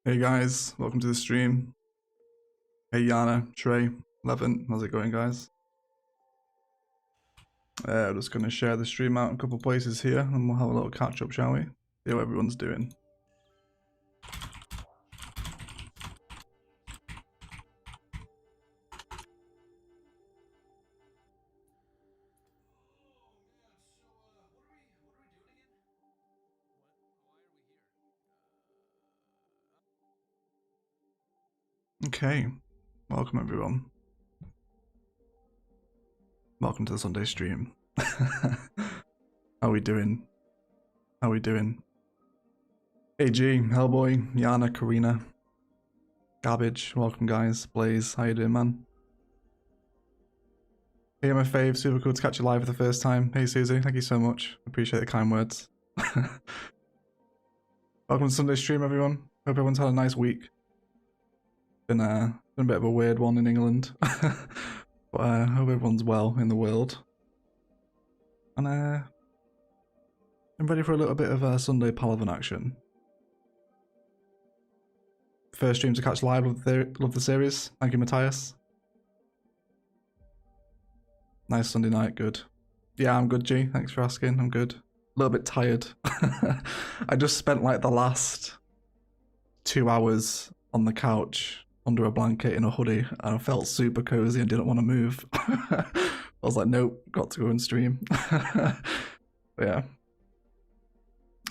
Hey guys, welcome to the stream. Hey Yana, Trey, Levin, how's it going guys? I'm just going to share the stream out in a couple places here and we'll have a little catch up, shall we? See how everyone's doing. Okay, welcome everyone. Welcome to the Sunday stream. How we doing? How we doing? Hey G, Hellboy, Yana, Karina, Garbage, welcome guys. Blaze, how you doing man? Hey my fave, super cool to catch you live for the first time. Hey Susie, thank you so much. Appreciate the kind words. Welcome to Sunday stream everyone. Hope everyone's had a nice week. Been a bit of a weird one in England. But I hope everyone's well in the world. And I'm ready for a little bit of Sunday Palaven action. First stream to catch live, love the series. Thank you Matthias. Nice Sunday night, good. Yeah, I'm good G, thanks for asking, I'm good. A little bit tired. I just spent like the last 2 hours on the couch under a blanket in a hoodie and I felt super cozy and didn't want to move. I was like, nope, got to go and stream. But yeah.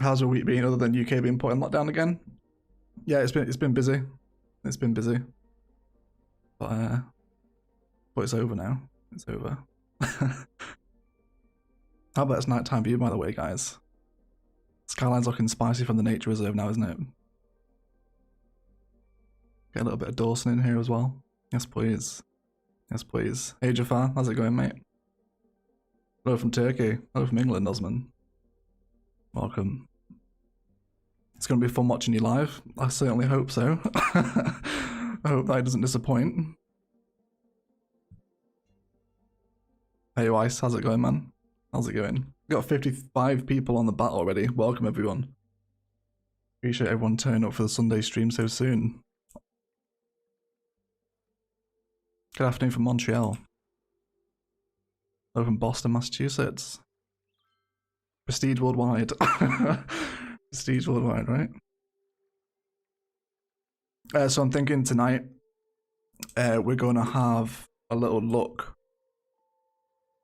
How's your week been other than UK being put in lockdown again? Yeah, it's been busy. It's been busy. But it's over now. It's over. How about it's night time for you by the way, guys? Skylines looking spicy from the nature reserve now, isn't it? Get a little bit of Dawson in here as well. Yes, please. Yes, please. Hey, Jafar, how's it going, mate? Hello from Turkey. Hello from England, Osman. Welcome. It's going to be fun watching you live. I certainly hope so. I hope that doesn't disappoint. Hey, Weiss, how's it going, man? How's it going? We've got 55 people on the bat already. Welcome, everyone. Appreciate everyone turning up for the Sunday stream so soon. Good afternoon from Montreal. Hello from Boston, Massachusetts. Prestige worldwide. Prestige worldwide, right? So I'm thinking tonight we're going to have a little look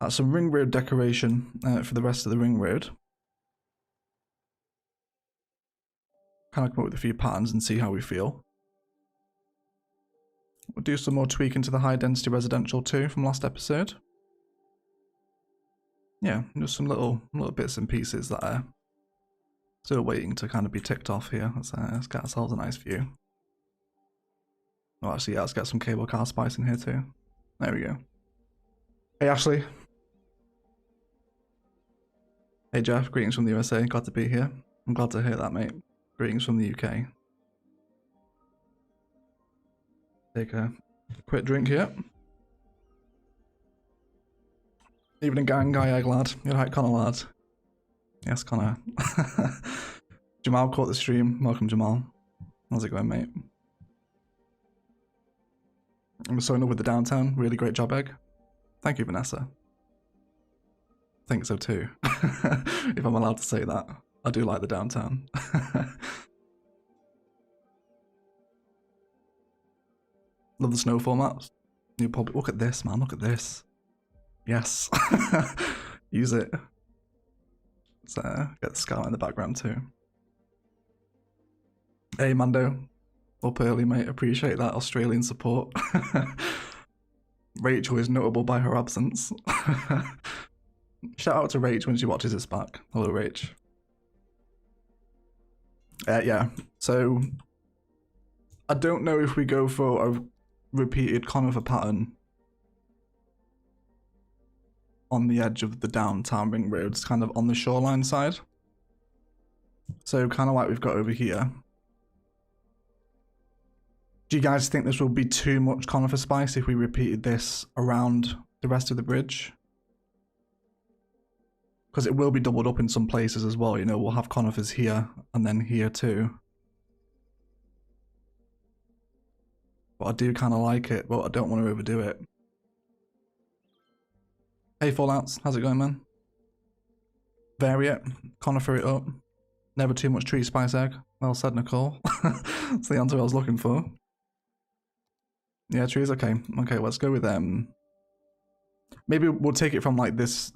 at some ring road decoration for the rest of the ring road. Kind of come up with a few patterns and see how we feel. We'll do some more tweaking to the high density residential too from last episode. Yeah, just some little bits and pieces that are still waiting to kind of be ticked off here. Let's get ourselves a nice view. Oh, actually, yeah, let's get some cable car spice in here too. There we go. Hey, Ashley. Hey, Jeff. Greetings from the USA. Glad to be here. I'm glad to hear that, mate. Greetings from the UK. Take a quick drink here. Evening gang, guy, lad. You're right, Connor, lad. Yes, Connor. Jamal caught the stream. Welcome, Jamal. How's it going, mate? I'm so in love with the downtown. Really great job, Egg. Thank you, Vanessa. Think so too. If I'm allowed to say that. I do like the downtown. Love the snowfall maps. New public. Look at this, man. Look at this. Yes. Use it. Let's get the skyline in the background too. Hey, Mando. Up early, mate. Appreciate that Australian support. Rachel is notable by her absence. Shout out to Rach when she watches this back. Hello, Rach. Yeah, so I don't know if we go for a repeated conifer pattern on the edge of the downtown ring roads, kind of on the shoreline side. So kind of like we've got over here. Do you guys think this will be too much conifer spice if we repeated this around the rest of the bridge? Because it will be doubled up in some places as well, you know, we'll have conifers here and then here too. I do kind of like it, but I don't want to overdo it. Hey Fallouts, how's it going, man? Vary it, conifer it up. Never too much tree spice egg. Well said, Nicole. That's the answer I was looking for. Yeah, trees, okay. Okay, let's go with maybe we'll take it from like this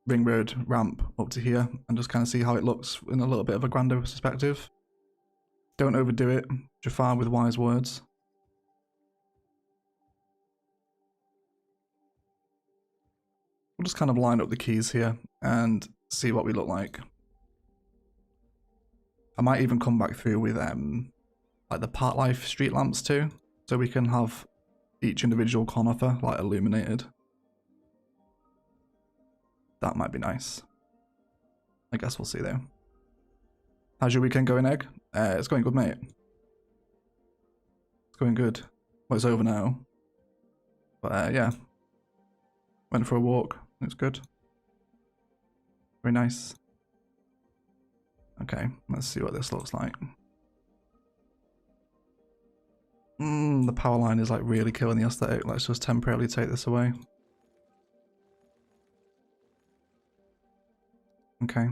ring road ramp up to here and just kind of see how it looks in a little bit of a grander perspective. Don't overdo it, Jafar with wise words. We'll just kind of line up the keys here and see what we look like. I might even come back through with like the Park Life street lamps too, so we can have each individual conifer like illuminated. That might be nice. I guess we'll see though. How's your weekend going, Egg? It's going good, mate. It's going good. Well, it's over now. But yeah. Went for a walk. It's good. Very nice. Okay, let's see what this looks like. The power line is like really killing the aesthetic. Let's just temporarily take this away. Okay.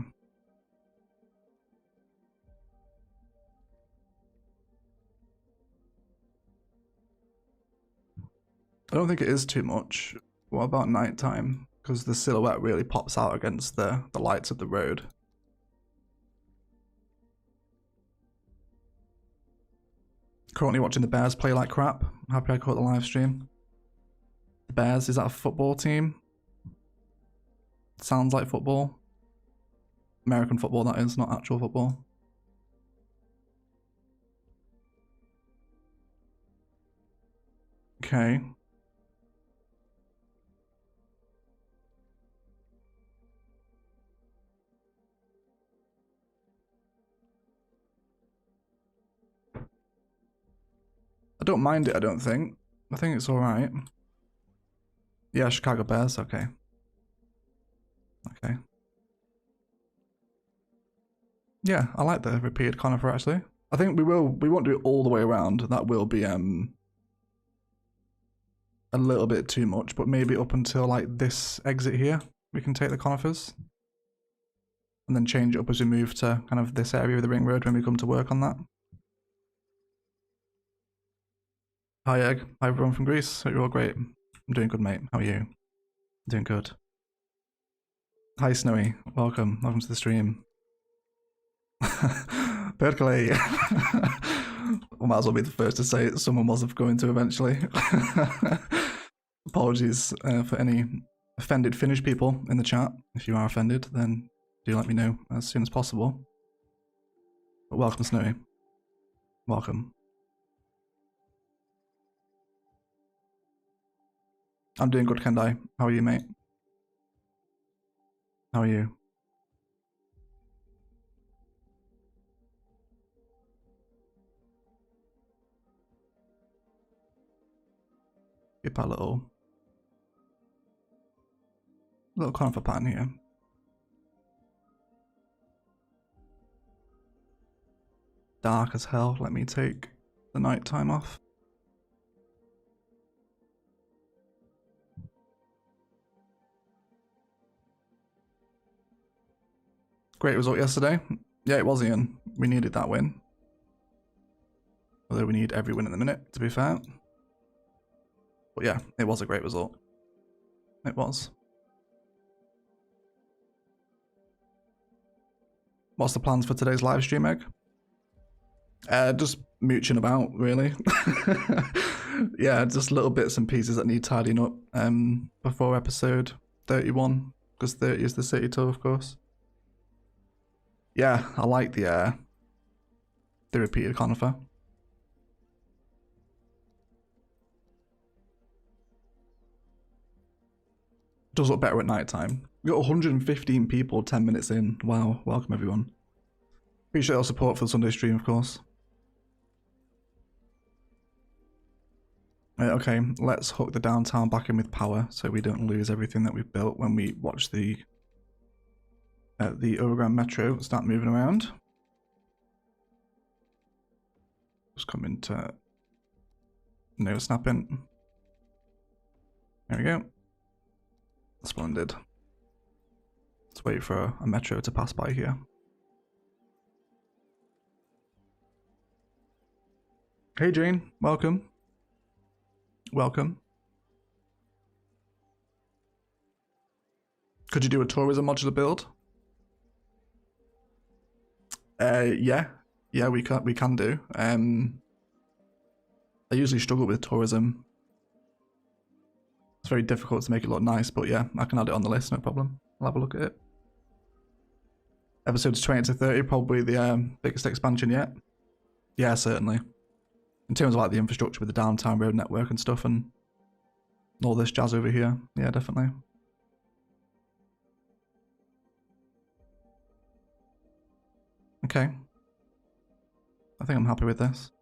I don't think it is too much. What about nighttime? Because the silhouette really pops out against the lights of the road. Currently watching the Bears play like crap. Happy I caught the live stream. The Bears, is that a football team? Sounds like football. American football, that is, not actual football. Okay. I don't mind it, I don't think. I think it's alright. Yeah, Chicago Bears, okay. Okay. Yeah, I like the repeated conifer actually. I think we won't do it all the way around. That will be a little bit too much, but maybe up until like this exit here, we can take the conifers. And then change it up as we move to kind of this area of the ring road when we come to work on that. Hi Egg, hi everyone from Greece, hope you're all great. I'm doing good, mate. How are you? Doing good. Hi Snowy, welcome to the stream. Berkeley. I might as well be the first to say it. Someone was going to eventually. Apologies for any offended Finnish people in the chat. If you are offended, then do let me know as soon as possible. But welcome, Snowy. Welcome. I'm doing good, Kendai. How are you, mate? How are you? Keep our little conifer pattern here. Dark as hell. Let me take the nighttime off. Great result yesterday. Yeah, it was, Ian. We needed that win. Although we need every win in the minute, to be fair. But yeah, it was a great result. It was. What's the plans for today's live stream, Egg? Just mooching about, really. Yeah, just little bits and pieces that need tidying up before episode 31, because 30 is the city tour, of course. Yeah, I like the repeated conifer. Does look better at night time. We got 115 people 10 minutes in. Wow, welcome everyone. Appreciate your support for the Sunday stream, of course. Right, okay, let's hook the downtown back in with power so we don't lose everything that we've built when we watch the overground metro start moving around. Just come into No snapping. There we go. Splendid. Let's wait for a metro to pass by here. Hey Jane, welcome. Welcome. Could you do a tourism modular build? Yeah, we can do. I usually struggle with tourism. It's very difficult to make it look nice, but yeah, I can add it on the list, no problem. I'll have a look at it. Episodes 20 to 30, probably the biggest expansion yet. Yeah, certainly. In terms of like the infrastructure with the downtown road network and stuff and all this jazz over here. Yeah, definitely. Okay. I think I'm happy with this.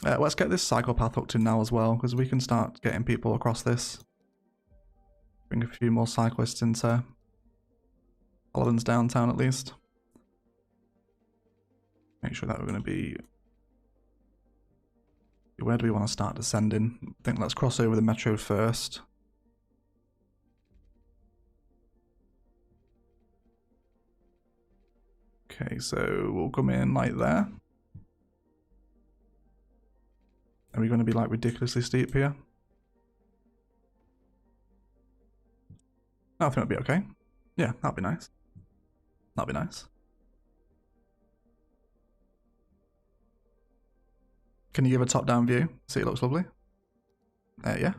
Let's get this cycle path hooked in now as well, because we can start getting people across this. Bring a few more cyclists into Palaven's downtown at least. Make sure that we're going to be... Where do we want to start descending? I think let's cross over the metro first. Okay, so we'll come in like there. Are we going to be like ridiculously steep here? I think it'll be okay. Yeah, that'd be nice. That'd be nice. Can you give a top-down view? See, it looks lovely. Yeah.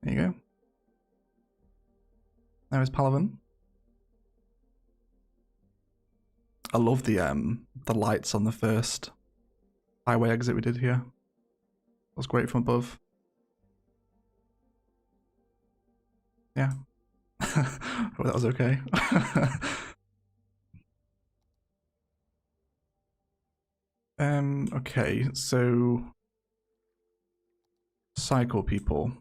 There you go. There is Palaven. I love the lights on the first highway exit we did here. That was great from above. Yeah. Hope that was okay. Okay, so cycle people.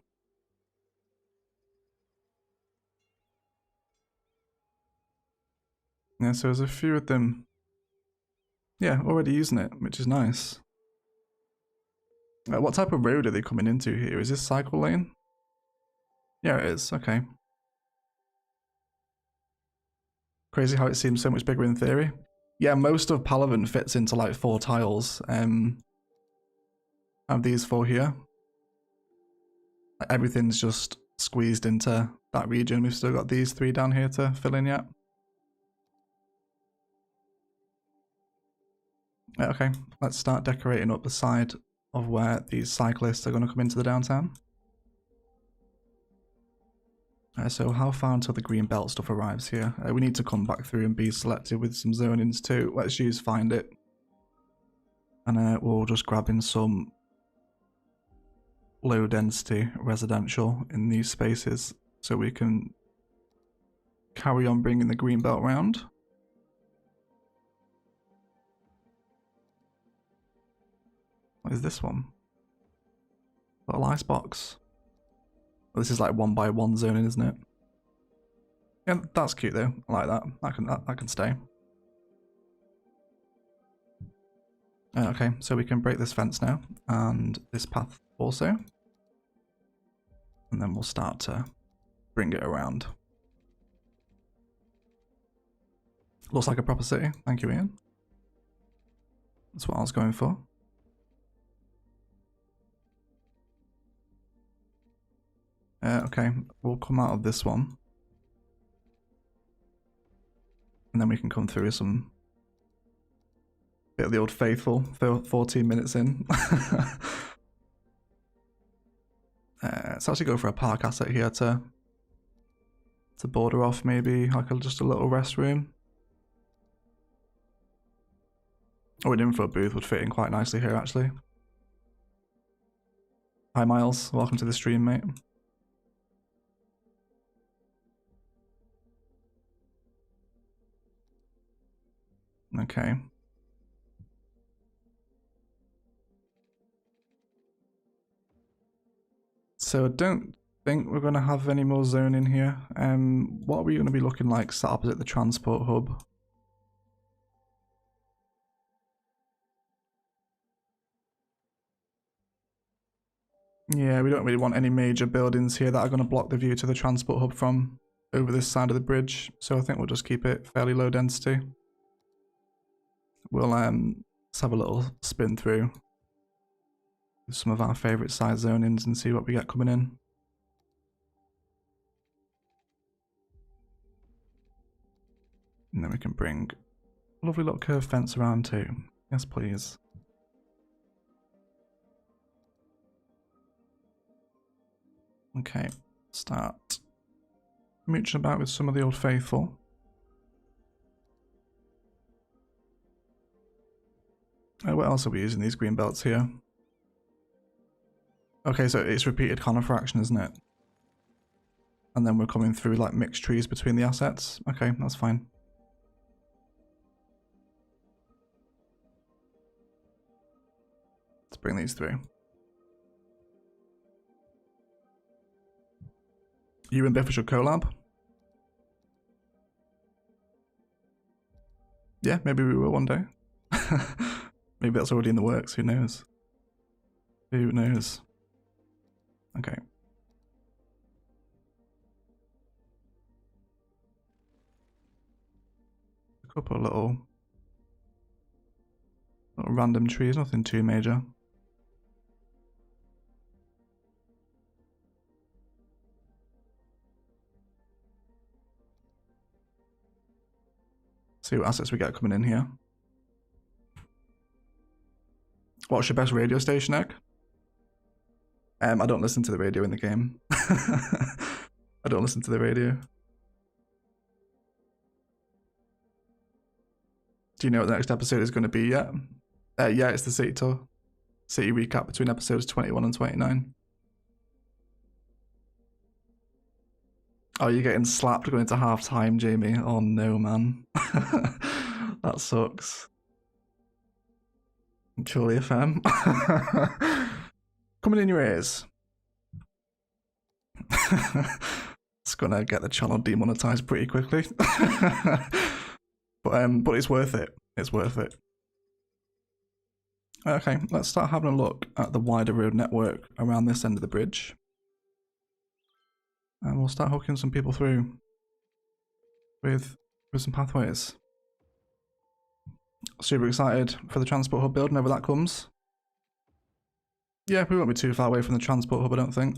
Yeah, so there's a few of them. Yeah, already using it, which is nice. What type of road are they coming into here? Is this cycle lane? Yeah, it is. Okay. Crazy how it seems so much bigger in theory. Yeah, most of Palaven fits into like 4 tiles. I have these 4 here. Everything's just squeezed into that region. We've still got these 3 down here to fill in yet. Okay, let's start decorating up the side of where these cyclists are going to come into the downtown. So how far until the green belt stuff arrives here? We need to come back through and be selective with some zonings too. Let's use find it. And we'll just grab in some low density residential in these spaces so we can carry on bringing the green belt round. What is this one? Little ice box. Well, this is like 1x1 zoning, isn't it? Yeah, that's cute though. I like that. That can stay. Okay, so we can break this fence now, and this path also. And then we'll start to bring it around. Looks like a proper city. Thank you, Ian. That's what I was going for. Okay, we'll come out of this one. And then we can come through some bit of the old faithful 14 minutes in. Let's actually go for a park asset here to border off maybe like just a little restroom. Oh, an info booth would fit in quite nicely here actually. Hi Miles, welcome to the stream, mate. Okay. So I don't think we're going to have any more zoning here. What are we going to be looking like set opposite the transport hub? Yeah, we don't really want any major buildings here that are going to block the view to the transport hub from over this side of the bridge. So I think we'll just keep it fairly low density. We'll let's have a little spin through some of our favourite size zonings and see what we get coming in. And then we can bring a lovely little curved fence around too. Yes, please. Okay, start mooching about with some of the old faithful. What else are we using these green belts here? Okay, so it's repeated conifer action, isn't it? And then we're coming through like mixed trees between the assets. Okay, that's fine. Let's bring these through. You and Biff should collab? Yeah, maybe we will one day. Maybe that's already in the works, who knows? Who knows? Okay. A couple of little random trees, nothing too major. See what assets we get coming in here. What's your best radio station, Egg? I don't listen to the radio in the game. I don't listen to the radio. Do you know what the next episode is going to be yet? Yeah, it's the city tour. City recap between episodes 21 and 29. Oh, you're getting slapped going into half time, Jamie. Oh no, man. That sucks. Surely FM. Coming in your ears. It's gonna get the channel demonetized pretty quickly. But it's worth it. It's worth it. Okay, let's start having a look at the wider road network around this end of the bridge. And we'll start hooking some people through with some pathways. Super excited for the transport hub build whenever that comes. Yeah, we won't be too far away from the transport hub, I don't think.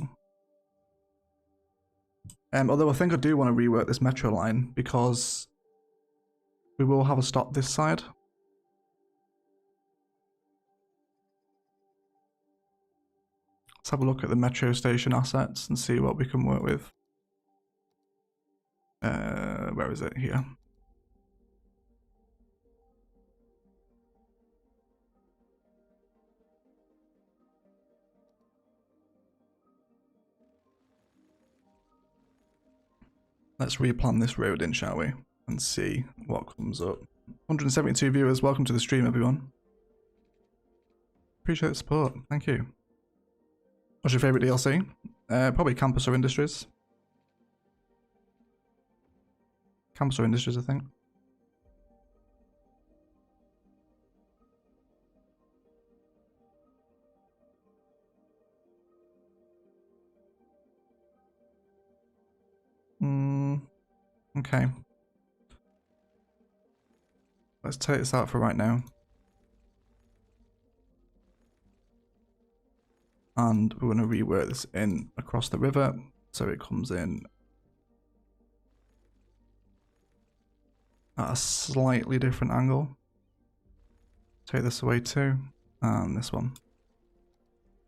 Although I think I do want to rework this metro line because we will have a stop this side. Let's have a look at the metro station assets and see what we can work with. Where is it? Here. Let's replan this road in, shall we? And see what comes up. 172 viewers, welcome to the stream, everyone. Appreciate the support, thank you. What's your favourite DLC? Probably Campus or Industries. Campus or Industries, I think. Okay. Let's take this out for right now. And we're going to rework this in across the river so it comes in at a slightly different angle. Take this away too, and this one.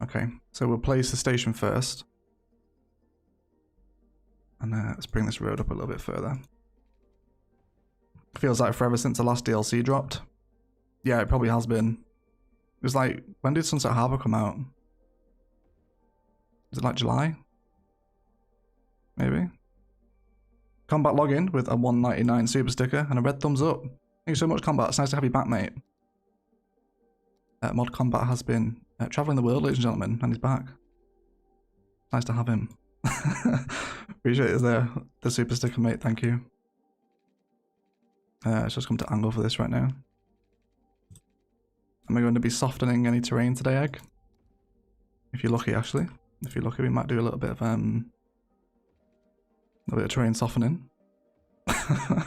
Okay, so we'll place the station first. And let's bring this road up a little bit further. Feels like forever since the last DLC dropped. Yeah, it probably has been. It was like, when did Sunset Harbour come out? Is it like July? Maybe? Combat login with a 199 super sticker and a red thumbs up. Thank you so much, Combat. It's nice to have you back, mate. Mod Combat has been travelling the world, ladies and gentlemen, and he's back. Nice to have him. Appreciate it there, the super sticker, mate. Thank you. Let's just come to angle for this right now. Am I going to be softening any terrain today, Egg? If you're lucky, actually. If you're lucky, we might do a little bit of terrain softening. It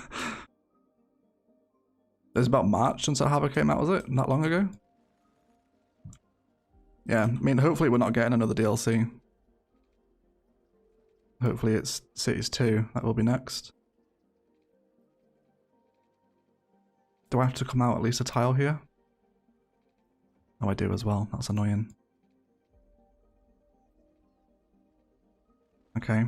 was about March since Havoc came out, was it? Not long ago? Yeah, I mean, hopefully we're not getting another DLC. Hopefully it's Cities 2 that will be next. Do I have to come out at least a tile here? Oh, I do as well. That's annoying. Okay.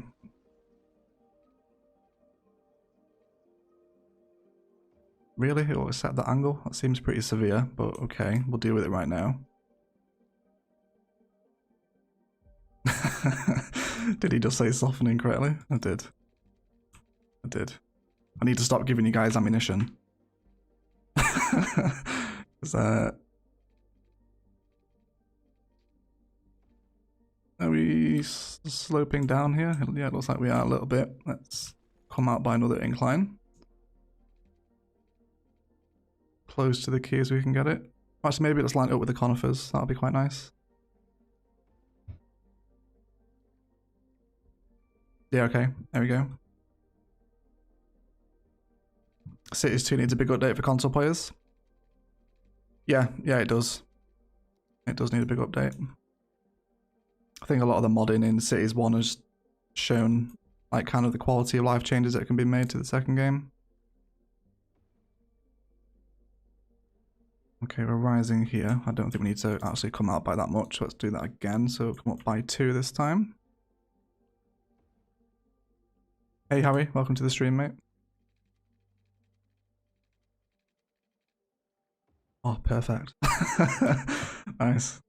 Really? It will set that angle? That seems pretty severe, but okay. We'll deal with it right now. Did he just say softening correctly? I did. I did. I need to stop giving you guys ammunition. Are we sloping down here? Yeah, it looks like we are a little bit. Let's come out by another incline. Close to the key as we can get it. Actually, maybe let's line it up with the conifers. That'll be quite nice. Yeah, okay. There we go. Cities 2 needs a big update for console players. Yeah, it does. It does need a big update. I think a lot of the modding in Cities 1 has shown like kind of the quality of life changes that can be made to the second game. Okay, we're rising here. I don't think we need to actually come out by that much. Let's do that again. So come up by 2 this time. Hey Harry, welcome to the stream, mate. Oh, perfect. Nice.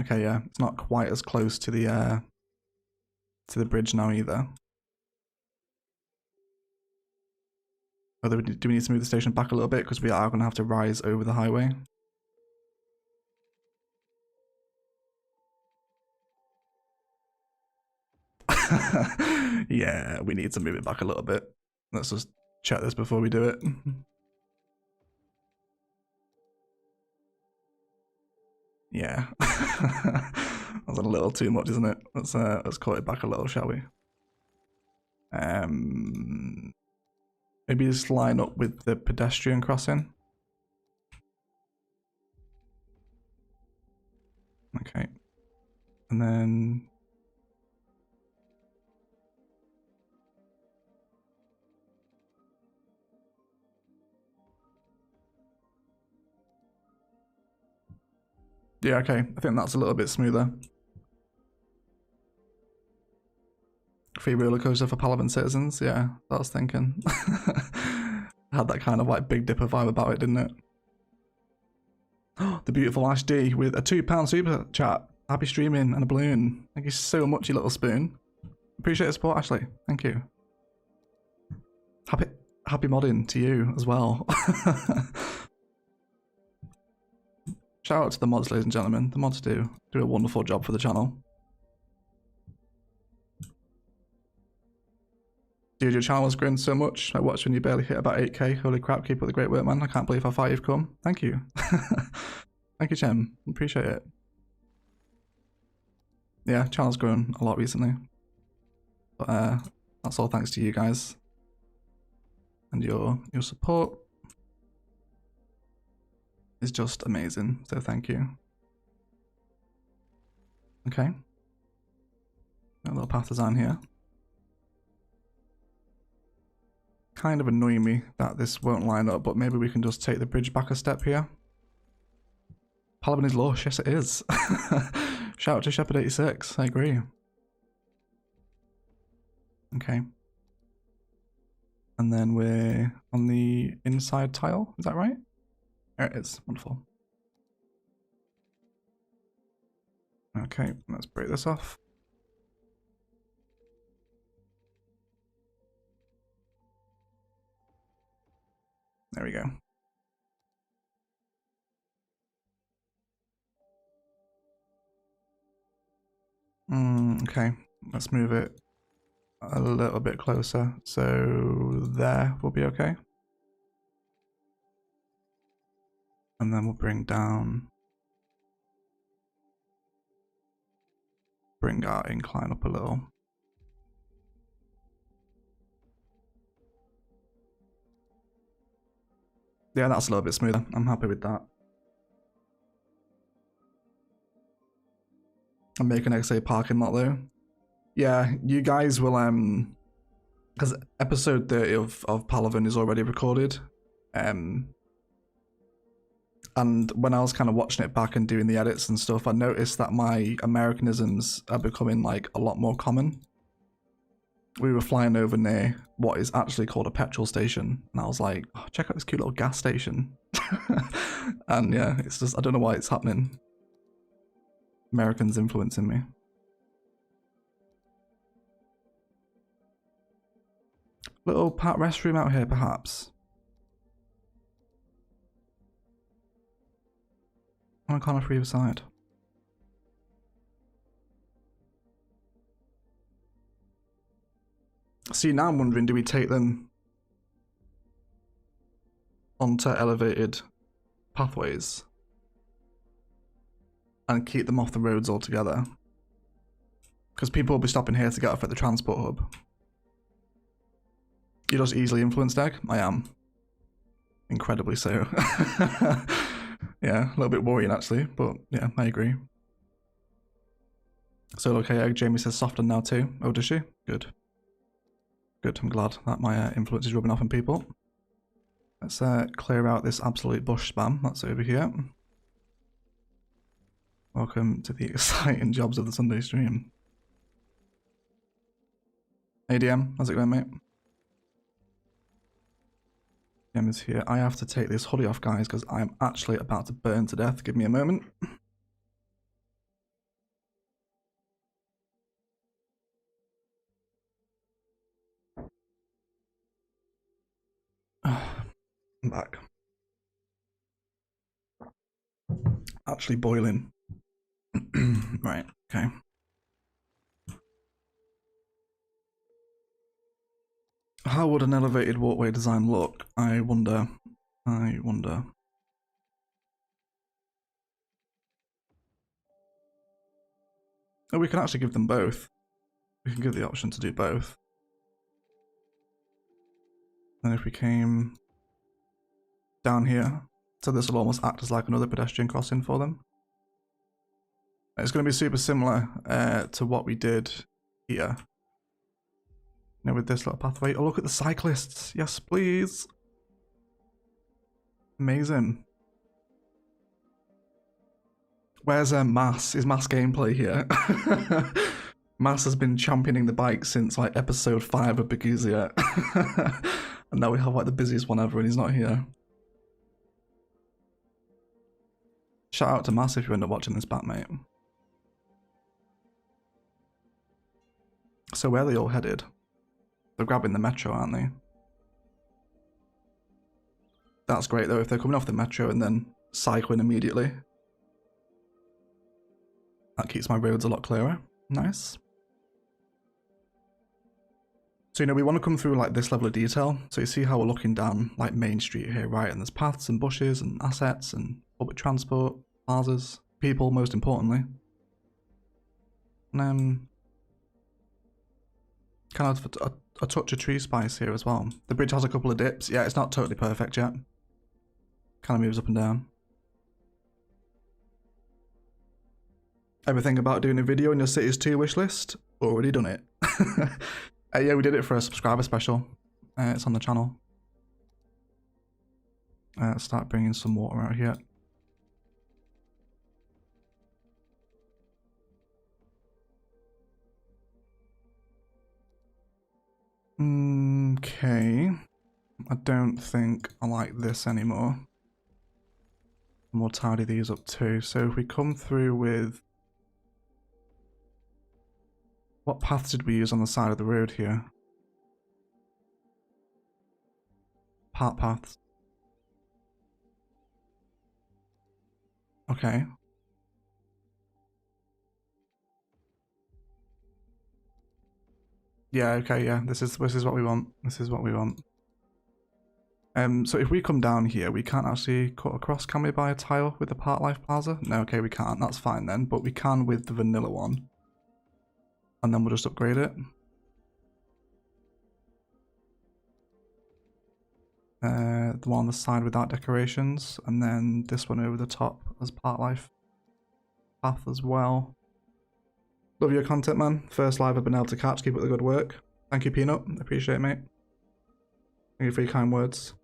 Okay, yeah, it's not quite as close to the bridge now either. Although, do we need to move the station back a little bit because we are going to have to rise over the highway? Yeah, we need to move it back a little bit. Let's just check this before we do it. Yeah. That's a little too much, isn't it? Let's cut it back a little, shall we? Maybe just line up with the pedestrian crossing. Okay. And then yeah, okay. I think that's a little bit smoother. Free roller coaster for Palaven citizens. Yeah, I was thinking. Had that kind of like Big Dipper vibe about it, didn't it? The beautiful Ash D with a £2 super chat. Happy streaming and a balloon. Thank you so much, you little spoon. Appreciate the support, Ashley. Thank you. Happy modding to you as well. Shout out to the mods, ladies and gentlemen. The mods do a wonderful job for the channel. Dude, your channel has grown so much. I watched when you barely hit about 8k. Holy crap, keep up the great work, man. I can't believe how far you've come. Thank you. Thank you, Chem. Appreciate it. Yeah, channel's grown a lot recently. But that's all thanks to you guys. And your support is just amazing. So thank you. Okay. Got a little path design here. Kind of annoying me that this won't line up, but maybe we can just take the bridge back a step here. Palaven is lush, yes it is. Shout out to Shepherd86, I agree. Okay. And then we're on the inside tile, is that right? There it is, wonderful. Okay, let's break this off. There we go. Okay, let's move it a little bit closer. So there will be okay. And then we'll bring our incline up a little. Yeah, that's a little bit smoother. I'm happy with that. I'm making XA parking lot though. Yeah, you guys will because episode 30 of Palaven is already recorded. And when I was kind of watching it back and doing the edits and stuff, I noticed that my Americanisms are becoming like a lot more common. We were flying over near what is actually called a petrol station, and I was like, oh, check out this cute little gas station. And yeah, it's just, I don't know why it's happening. Americans influencing me. Little pat restroom out here, perhaps. On a corner for either side. See, now I'm wondering, do we take them onto elevated pathways and keep them off the roads altogether? Because people will be stopping here to get off at the transport hub. You're just easily influenced, Egg? I am. Incredibly so. Yeah, a little bit worrying actually, but yeah, I agree. So okay, Egg, Jamie says soften now too. Oh, does she? Good. Good, I'm glad that my influence is rubbing off on people. Let's clear out this absolute bush spam that's over here. Welcome to the exciting jobs of the Sunday stream. ADM, how's it going, mate? DM is here. I have to take this hoodie off, guys, because I'm actually about to burn to death. Give me a moment. I'm back. Actually boiling. Right, okay. How would an elevated walkway design look? I wonder. I wonder. Oh, we can actually give them both. We can give the option to do both. And if we came down here, so this will almost act as like another pedestrian crossing for them. It's going to be super similar to what we did here. You know, with this little pathway. Oh, look at the cyclists. Yes, please. Amazing. Where's Mass? Is Mass gameplay here? Mass has been championing the bike since like episode 5 of Beguzia. And now we have like the busiest one ever and he's not here. Shout out to Mass if you end up watching this back, mate. So where are they all headed? They're grabbing the metro, aren't they? That's great though, if they're coming off the metro and then cycling immediately. That keeps my roads a lot clearer. Nice. So, you know, we want to come through like this level of detail. So you see how we're looking down like Main Street here, right? And there's paths and bushes and assets and public transport, plazas, people, most importantly. And then kind of a touch of tree spice here as well. The bridge has a couple of dips. Yeah, it's not totally perfect yet. Kind of moves up and down. Ever think about doing a video on your Cities 2 wish list? Already done it. Yeah, we did it for a subscriber special. It's on the channel. Start bringing some water out here. Okay. I don't think I like this anymore. We'll tidy these up too. So if we come through with... What paths did we use on the side of the road here? Part paths. Okay. Yeah, okay, yeah. This is what we want. This is what we want. So if we come down here, we can't actually cut across, can we, by a tile with the Park Life Plaza? No, okay, we can't. That's fine then. But we can with the vanilla one. And then we'll just upgrade it. The one on the side without decorations. And then this one over the top as Park Life Path as well. Love your content, man. First live I've been able to catch. Keep up the good work. Thank you, Peanut. Appreciate it, mate. Thank you for your kind words.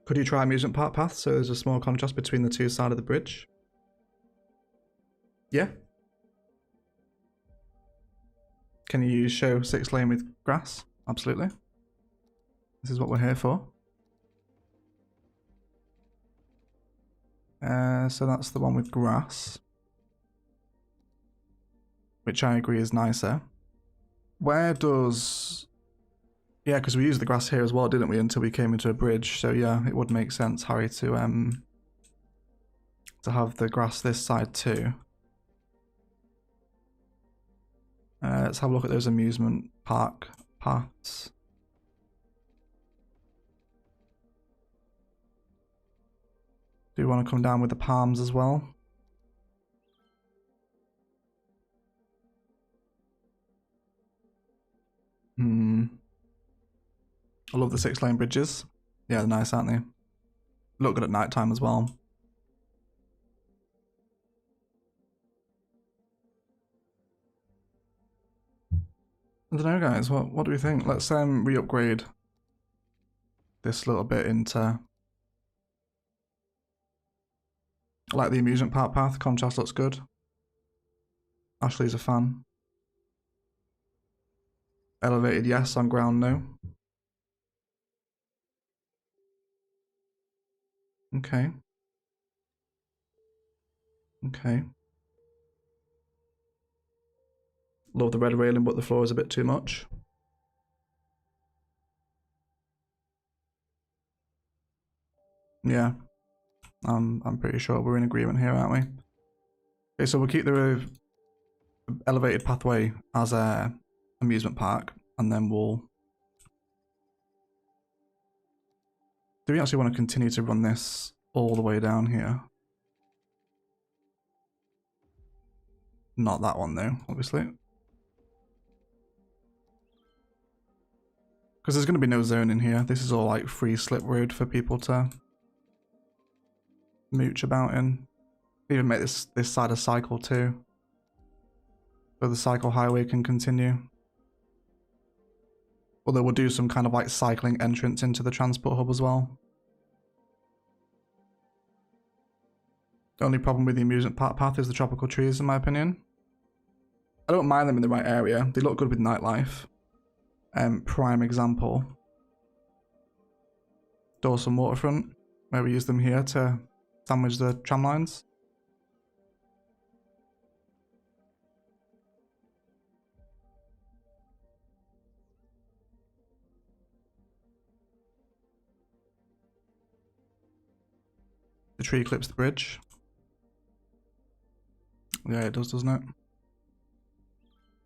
Could you try amusement park path so there's a small contrast between the two sides of the bridge? Yeah. Can you show 6 lane with grass? Absolutely. This is what we're here for. So that's the one with grass. Which I agree is nicer. Where does... Yeah, because we used the grass here as well, didn't we, until we came into a bridge. So yeah, it would make sense, Harry, to have the grass this side too. Let's have a look at those amusement park paths. Do you want to come down with the palms as well? I love the 6 lane bridges. Yeah, they're nice, aren't they? Look good at night time as well. I don't know, guys. What do we think? Let's re-upgrade this little bit into... I like the amusement park path. Contrast looks good. Ashley's a fan. Elevated, yes. On ground, no. Okay. Okay. Love the red railing, but the floor is a bit too much. Yeah. I'm pretty sure we're in agreement here, aren't we? Okay, so we'll keep the elevated pathway as a amusement park, and then we'll... Do we actually want to continue to run this all the way down here? Not that one though, obviously. Because there's going to be no zone in here. This is all like free slip road for people to mooch about in. Even make this side a cycle too. So the cycle highway can continue. Although we'll do some kind of like cycling entrance into the transport hub as well. The only problem with the amusement park path is the tropical trees, in my opinion. I don't mind them in the right area. They look good with nightlife. Prime example. Dawson Waterfront, where we use them here to sandwich the tram lines. The tree clips the bridge. Yeah, it does, doesn't it?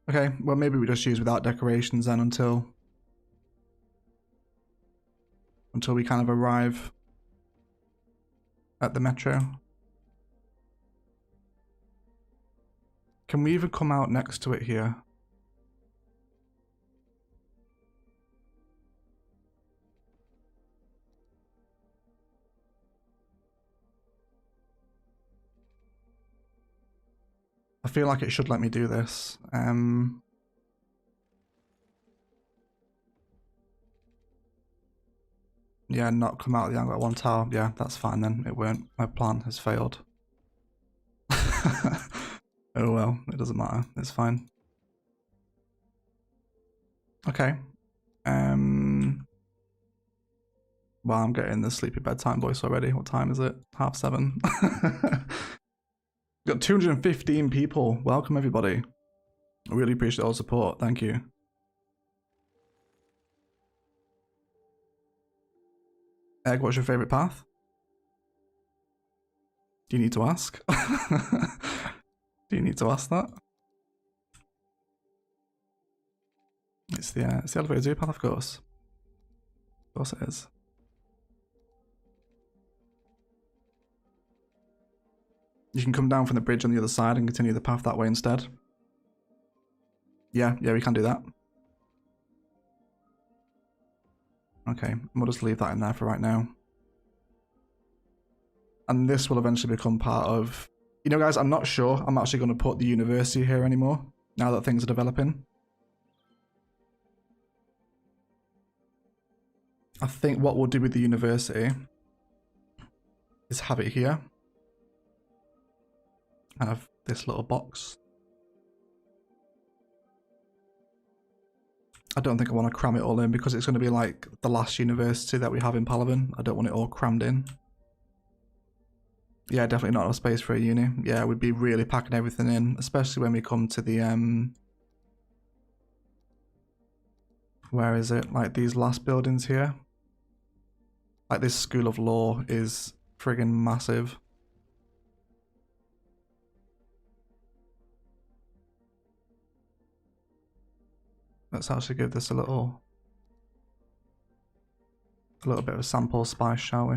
Okay, well maybe we just use without decorations then until we kind of arrive at the metro. Can we even come out next to it here? I feel like it should let me do this. Yeah, not come out of the angle at one tower. Yeah, that's fine then. It won't. My plan has failed. Oh well, it doesn't matter. It's fine. Okay. Well, I'm getting the sleepy bedtime voice already. What time is it? 7:30. Got 215 people. Welcome everybody. I really appreciate all the support. Thank you. Egg, what's your favorite path? Do you need to ask? Do you need to ask that? It's the elevated zoo path, of course. Of course it is. You can come down from the bridge on the other side and continue the path that way instead. Yeah, we can do that. Okay, we'll just leave that in there for right now. And this will eventually become part of... You know, guys, I'm not sure I'm actually going to put the university here anymore, now that things are developing. I think what we'll do with the university is have it here. Kind of this little box. I don't think I want to cram it all in because it's going to be like the last university that we have in Palaven. I don't want it all crammed in. Yeah, definitely not enough space for a uni. Yeah, we'd be really packing everything in, especially when we come to the where is it? Like these last buildings here. Like this School of Law is friggin' massive. Let's actually give this a little bit of a sample spice, shall we?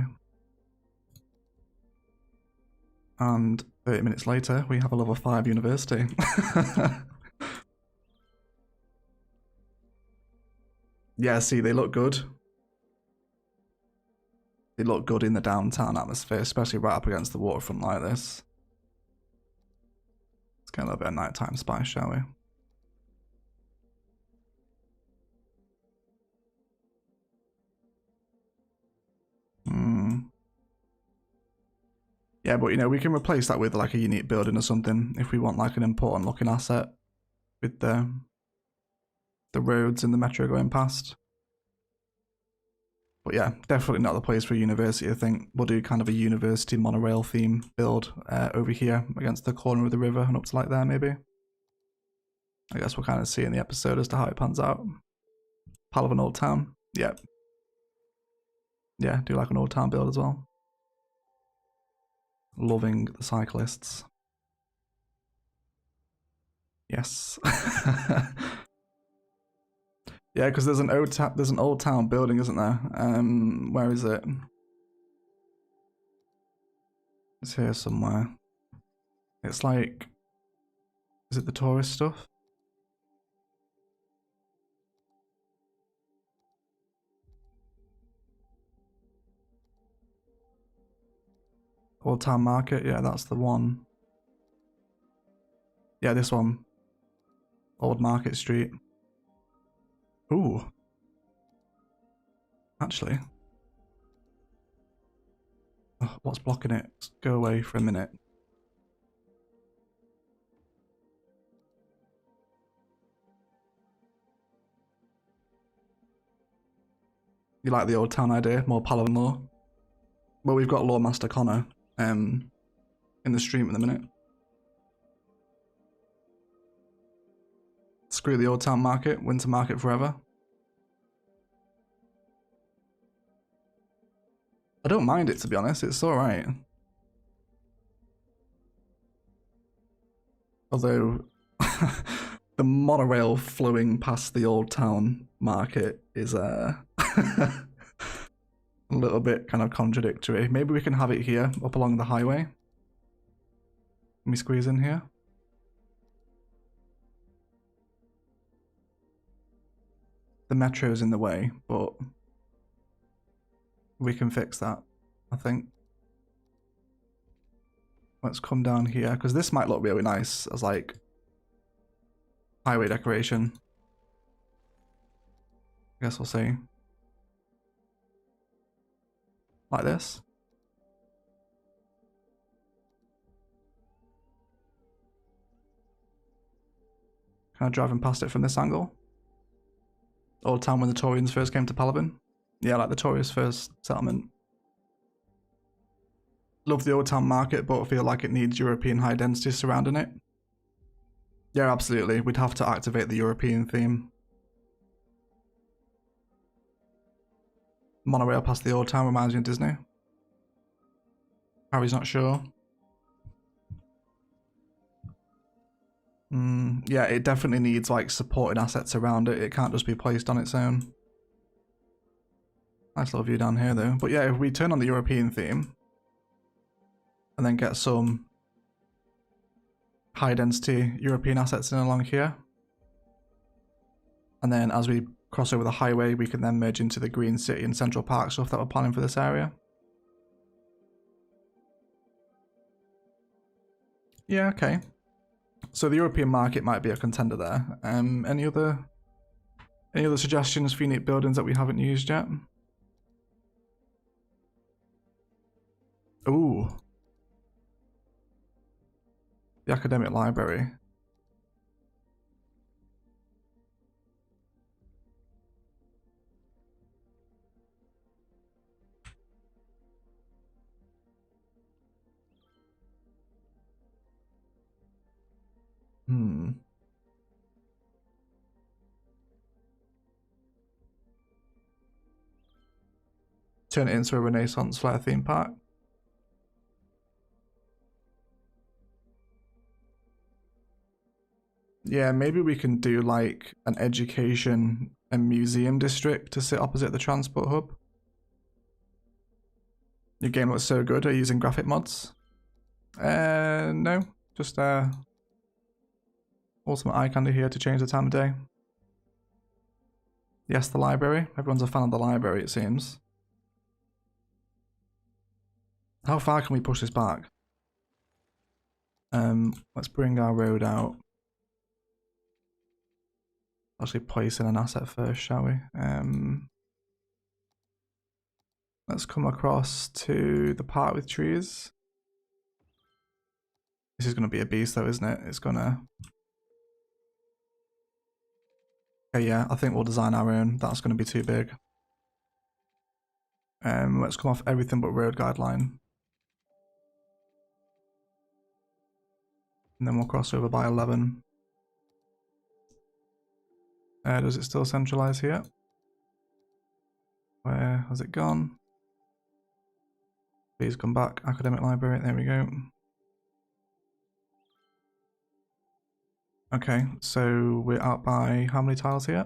And 30 minutes later, we have a level 5 university. Yeah, see, they look good. They look good in the downtown atmosphere, especially right up against the waterfront like this. Let's get a little bit of nighttime spice, shall we? Yeah, but you know, we can replace that with like a unique building or something if we want like an important looking asset with the roads and the metro going past. But yeah, definitely not the place for a university. I think we'll do kind of a university monorail theme build over here against the corner of the river and up to like there maybe. I guess we'll kind of see in the episode as to how it pans out. Palaven Old Town. Yep. Yeah, do like an old town build as well. Loving the cyclists. Yes. Yeah, because there's an old town building, isn't there? Where is it? It's here somewhere. It's like, is it the tourist stuff? Old Town Market, yeah, that's the one. Yeah, this one. Old Market Street. Ooh. Actually. Oh, what's blocking it? Go away for a minute. You like the Old Town idea? More Palaven law? Well, we've got Lawmaster Connor in the stream at the minute. Screw the Old Town Market, Winter Market forever. I don't mind it, to be honest, it's alright. Although, the monorail flowing past the Old Town Market is a little bit kind of contradictory. Maybe we can have it here, up along the highway. Let me squeeze in here. The metro's in the way, but we can fix that, I think. Let's come down here, because this might look really nice as like highway decoration. I guess we'll see. Like this. Kind of driving past it from this angle. Old town when the Taurians first came to Palaven. Yeah, like the Taurians' first settlement. Love the Old Town Market, but feel like it needs European high density surrounding it. Yeah, absolutely. We'd have to activate the European theme. Monorail past the Old Town reminds me of Disney. Harry's not sure. Yeah, it definitely needs like supporting assets around it. It can't just be placed on its own. Nice little view down here though. But yeah, if we turn on the European theme and then get some high density European assets in along here, and then as we cross over the highway, we can then merge into the Green City and Central Park stuff that we're planning for this area. Yeah, okay. So the European market might be a contender there. Any other suggestions for unique buildings that we haven't used yet? Ooh. The academic library. Turn it into a Renaissance flair theme park. Yeah, maybe we can do like an education and museum district to sit opposite the transport hub. Your game looks so good. Are you using graphic mods? No. Just ultimate eye candy here to change the time of day. Yes, the library. Everyone's a fan of the library, it seems. How far can we push this back? Let's bring our road out. Actually place in an asset first, shall we? Let's come across to the park with trees. This is going to be a beast though, isn't it? It's going to... Okay, yeah, I think we'll design our own. That's going to be too big. Let's come off everything but road guideline. And then we'll cross over by 11. Does it still centralize here? Where has it gone? Please come back. Academic library. There we go. Okay, so we're out by how many tiles here?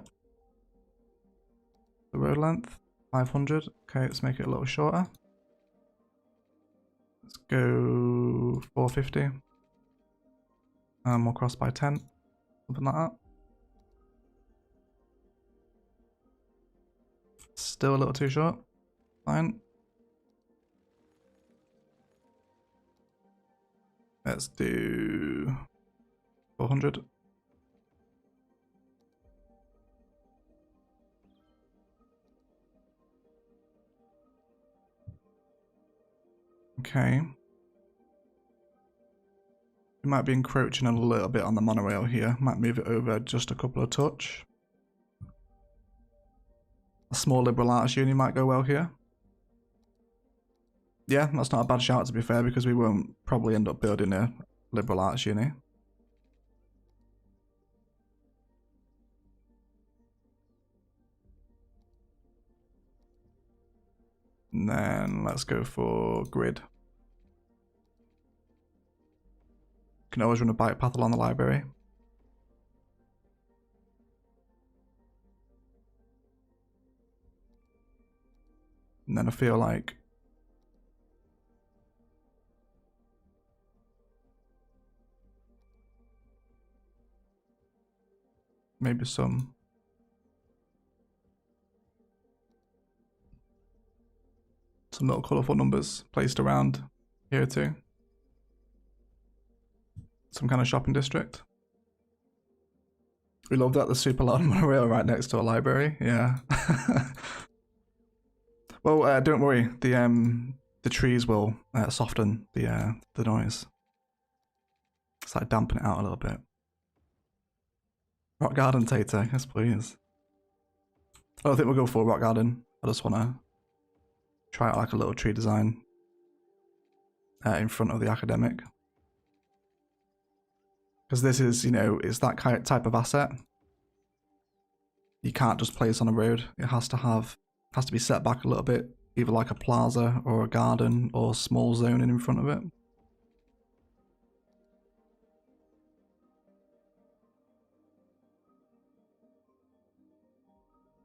The road length, 500. Okay, let's make it a little shorter. Let's go 450. And we'll cross by 10. Something like that. Still a little too short. Fine. Let's do 400. Okay. We might be encroaching a little bit on the monorail here. Might move it over just a couple of touch. A small liberal arts uni might go well here. Yeah, that's not a bad shout to be fair, because we won't probably end up building a liberal arts uni. And then let's go for grid. Can always run a bike path along the library. And then I feel like maybe some little colourful numbers placed around here too. Some kind of shopping district. We love that the super large monorail right next to a library. Yeah. Well, don't worry. The trees will soften the noise. It's like dampen it out a little bit. Rock garden, Tater. Yes, please. I don't think we'll go for rock garden. I just want to try out like a little tree design in front of the academic. Because this is, you know, it's that kind of type of asset. You can't just place on a road. It has to be set back a little bit, either like a plaza or a garden or small zoning in front of it.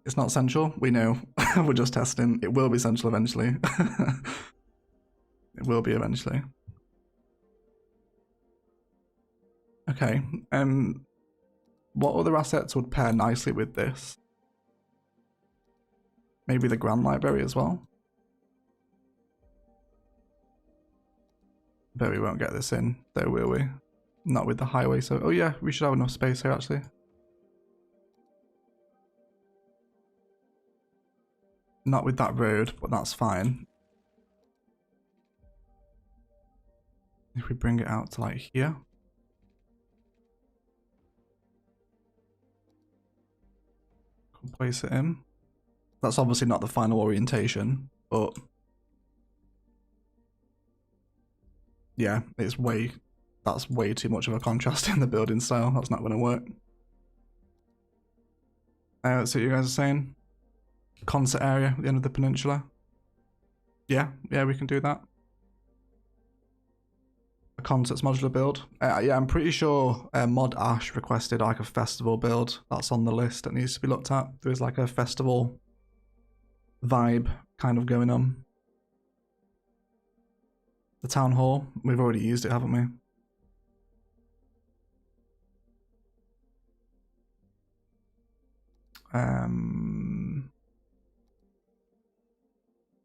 It's not central. We know. We're just testing. It will be central eventually. It will be eventually. Okay. What other assets would pair nicely with this? Maybe the Grand Library as well? Bet we won't get this in, though, will we? Not with the highway, so... Oh yeah, we should have enough space here, actually. Not with that road, but that's fine. If we bring it out to, like, here. Can place it in. That's obviously not the final orientation, but... Yeah, it's way... That's way too much of a contrast in the building style. That's not going to work. So what you guys are saying? Concert area at the end of the peninsula. Yeah, we can do that. A concerts modular build. Yeah, I'm pretty sure Mod Ash requested like a festival build. That's on the list that needs to be looked at. There is like a festival vibe kind of going on. The town hall. We've already used it, haven't we?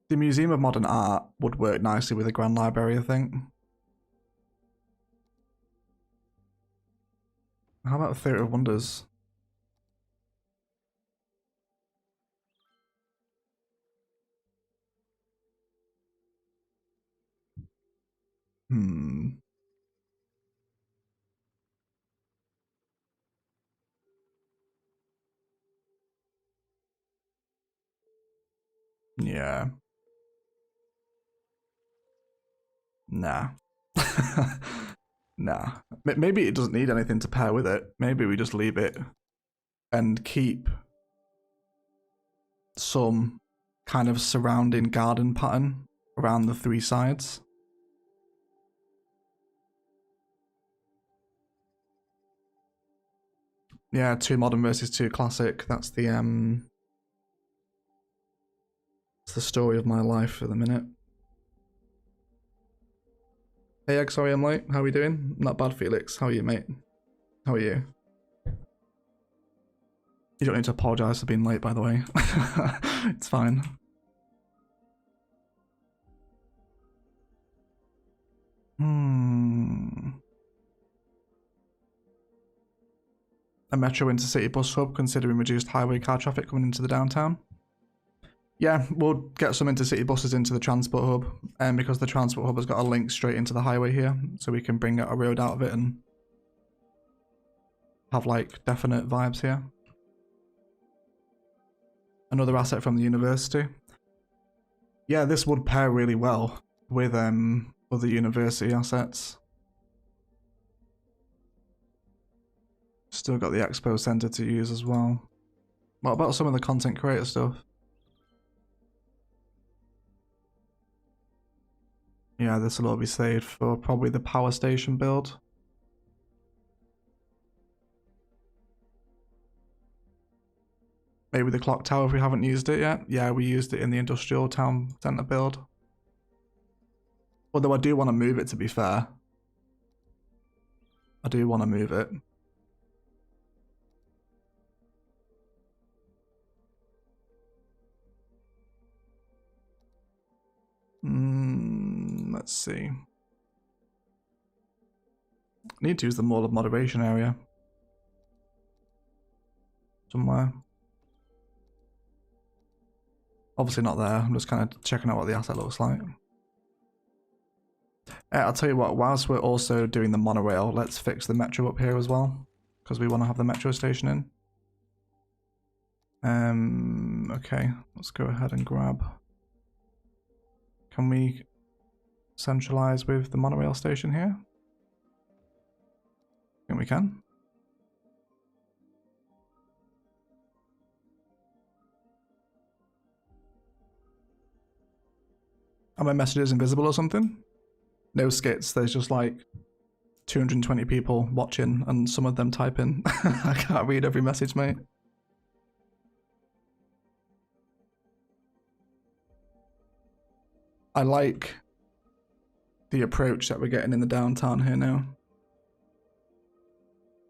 The Museum of Modern Art would work nicely with the Grand Library, I think. How about the Theatre of Wonders? Yeah. Nah. Nah. Maybe it doesn't need anything to pair with it. Maybe we just leave it and keep some kind of surrounding garden pattern around the three sides. Yeah, 2 modern versus 2 classic. That's the it's the story of my life for the minute. Hey Egg, sorry I'm late. How are we doing? Not bad, Felix. How are you, mate? How are you? You don't need to apologise for being late, by the way. It's fine. A metro intercity bus hub, considering reduced highway car traffic coming into the downtown. Yeah, we'll get some intercity buses into the transport hub, because the transport hub has got a link straight into the highway here, so we can bring a road out of it and have like definite vibes here. Another asset from the university. Yeah, this would pair really well with other university assets. Still got the expo center to use as well. What about some of the content creator stuff? Yeah, this will all be saved for probably the power station build. Maybe the clock tower if we haven't used it yet. Yeah, we used it in the industrial town centre build. Although I do want to move it, to be fair. I do want to move it. Let's see. Need to use the Mall of Moderation area. Somewhere. Obviously not there. I'm just kind of checking out what the asset looks like. I'll tell you what, whilst we're also doing the monorail, let's fix the metro up here as well, because we want to have the metro station in. Okay, let's go ahead and grab. Can we centralize with the monorail station here? I think we can. Are my messages invisible or something? No skits, there's just like 220 people watching and some of them typing. I can't read every message, mate. I like the approach that we're getting in the downtown here now.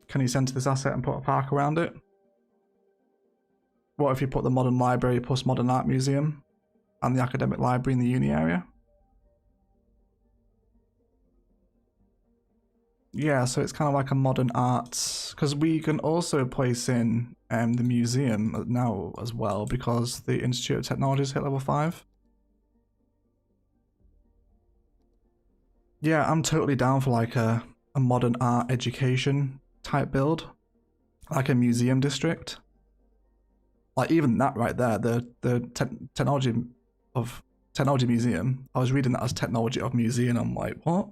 Can you center this asset and put a park around it? What if you put the modern library plus modern art museum and the academic library in the uni area? Yeah, so it's kind of like a modern arts, because we can also place in the museum now as well, because the Institute of Technology has hit level 5. Yeah, I'm totally down for like a modern art education type build, like a museum district. Like even that right there, the technology museum. I was reading that as technology of museum. I'm like, what?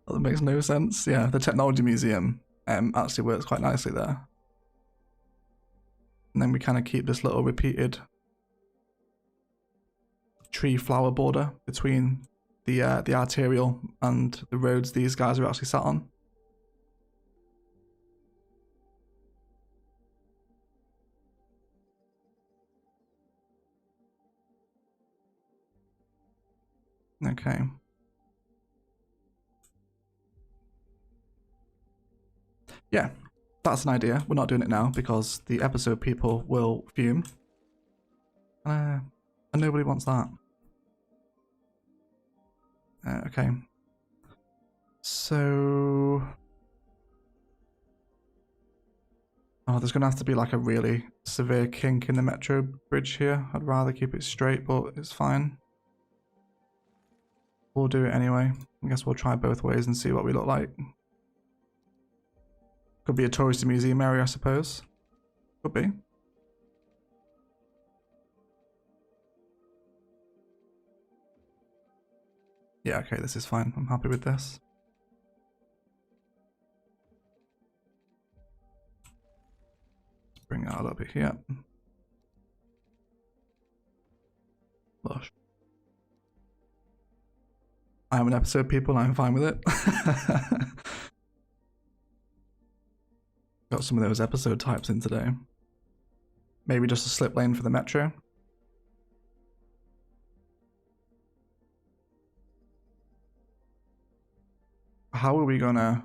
That makes no sense. Yeah, the technology museum actually works quite nicely there. And then we kind of keep this little repeated tree flower border between the arterial and the roads these guys are actually sat on. Okay. Yeah, that's an idea. We're not doing it now because the episode people will fume. And nobody wants that. Okay. So... Oh, there's going to have to be like a really severe kink in the metro bridge here. I'd rather keep it straight, but it's fine. We'll do it anyway. I guess we'll try both ways and see what we look like. Could be a touristy museum area, I suppose. Could be. Yeah, okay, this is fine. I'm happy with this. Let's bring that a little bit here. Lush. I'm an episode people, I'm fine with it. Got some of those episode types in today. Maybe just a slip lane for the metro. How are we gonna...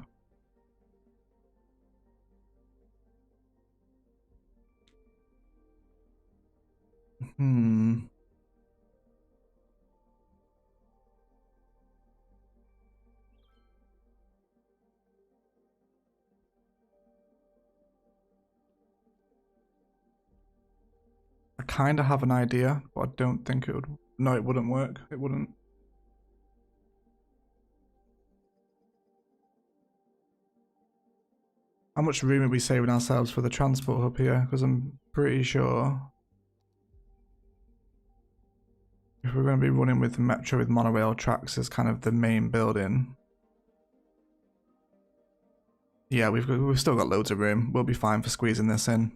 I kind of have an idea, but I don't think it would... No, it wouldn't work. It wouldn't. How much room are we saving ourselves for the transport hub here? Because I'm pretty sure if we're going to be running with the metro with monorail tracks as kind of the main building. Yeah, we've still got loads of room. We'll be fine for squeezing this in.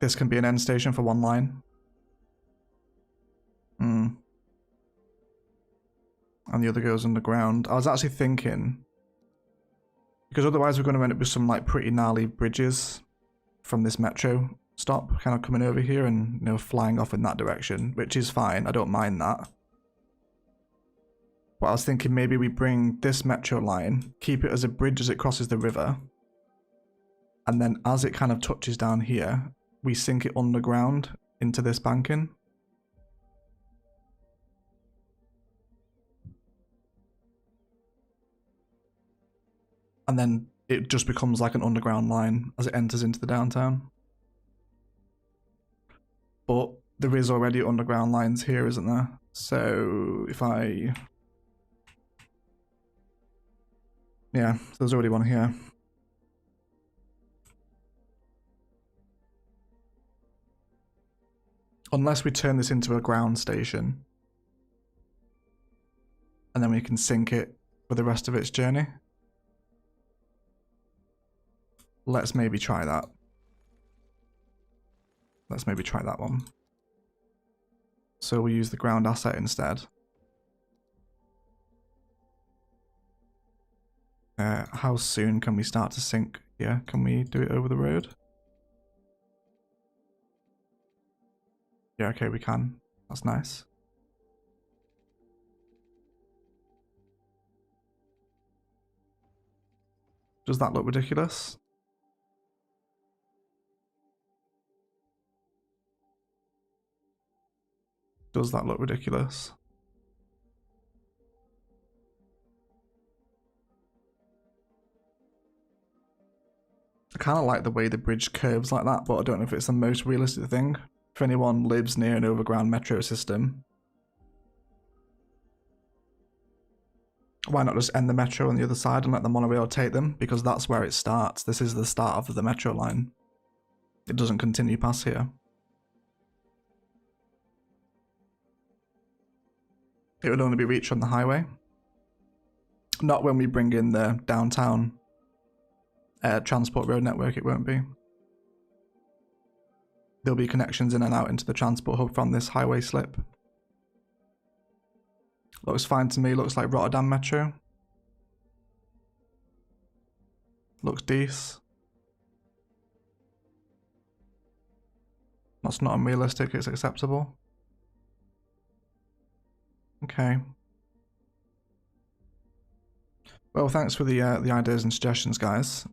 This can be an end station for one line. And the other goes underground. I was actually thinking, because otherwise we're going to end up with some like pretty gnarly bridges from this metro stop kind of coming over here and, you know, flying off in that direction, which is fine. I don't mind that. But I was thinking maybe we bring this metro line, keep it as a bridge as it crosses the river, and then as it kind of touches down here, we sink it underground into this banking. And then it just becomes like an underground line as it enters into the downtown. But there is already underground lines here, isn't there? So if I... Yeah, so there's already one here. Unless we turn this into a ground station. And then we can sync it for the rest of its journey. Let's maybe try that. Let's maybe try that one. So we use the ground asset instead. How soon can we start to sync? Yeah, can we do it over the road? Yeah, okay, we can. That's nice. Does that look ridiculous? Does that look ridiculous? I kind of like the way the bridge curves like that, but I don't know if it's the most realistic thing. If anyone lives near an overground metro system, why not just end the metro on the other side and let the monorail take them? Because that's where it starts. This is the start of the metro line. It doesn't continue past here. It would only be reached on the highway. Not when we bring in the downtown transport road network, it won't be. There'll be connections in and out into the transport hub from this highway slip. Looks fine to me, looks like Rotterdam Metro. Looks decent. That's not unrealistic, it's acceptable. Okay. Well, thanks for the ideas and suggestions, guys.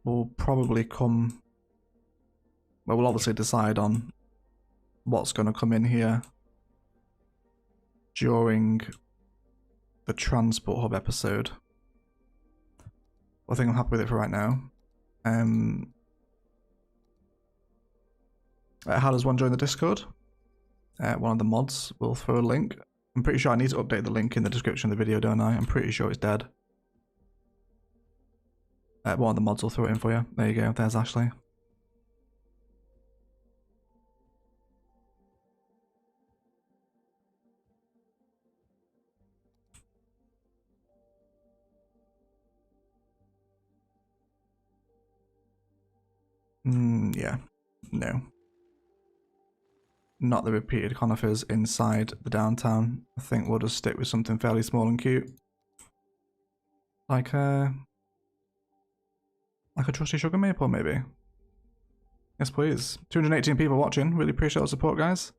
We'll probably come... Well, we'll obviously decide on what's going to come in here during the transport hub episode. I think I'm happy with it for right now. How does one join the Discord? One of the mods will throw a link. I'm pretty sure I need to update the link in the description of the video, don't I? I'm pretty sure it's dead. One of the mods will throw it in for you. There you go, there's Ashley. Yeah, no. Not the repeated conifers inside the downtown. I think we'll just stick with something fairly small and cute. Like a trusty sugar maple, maybe. Yes, please. 218 people watching. Really appreciate the support, guys.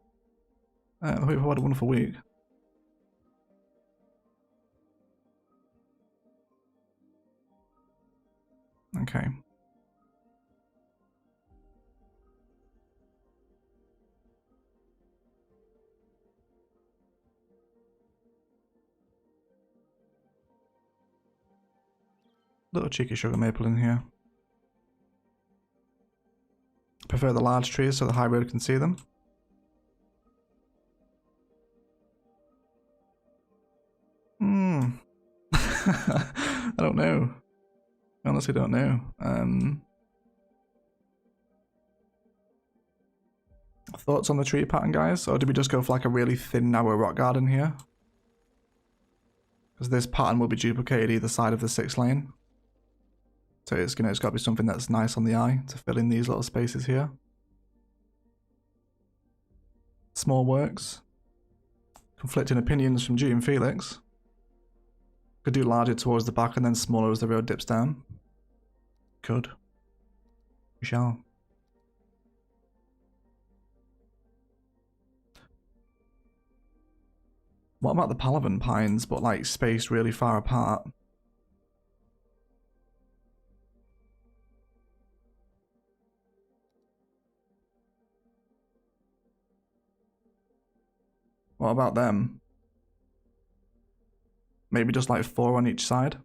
I hope you've had a wonderful week. Okay. Little cheeky sugar maple in here. Prefer the large trees so the high road can see them. I don't know. I honestly don't know. Thoughts on the tree pattern, guys? Or did we just go for like a really thin, narrow rock garden here? Because this pattern will be duplicated either side of the 6 lane. So it's got to be something that's nice on the eye to fill in these little spaces here. Small works. Conflicting opinions from G and Felix. Could do larger towards the back and then smaller as the road dips down. Could. We shall. What about the Palaven pines, but like spaced really far apart? What about them? Maybe just like 4 on each side?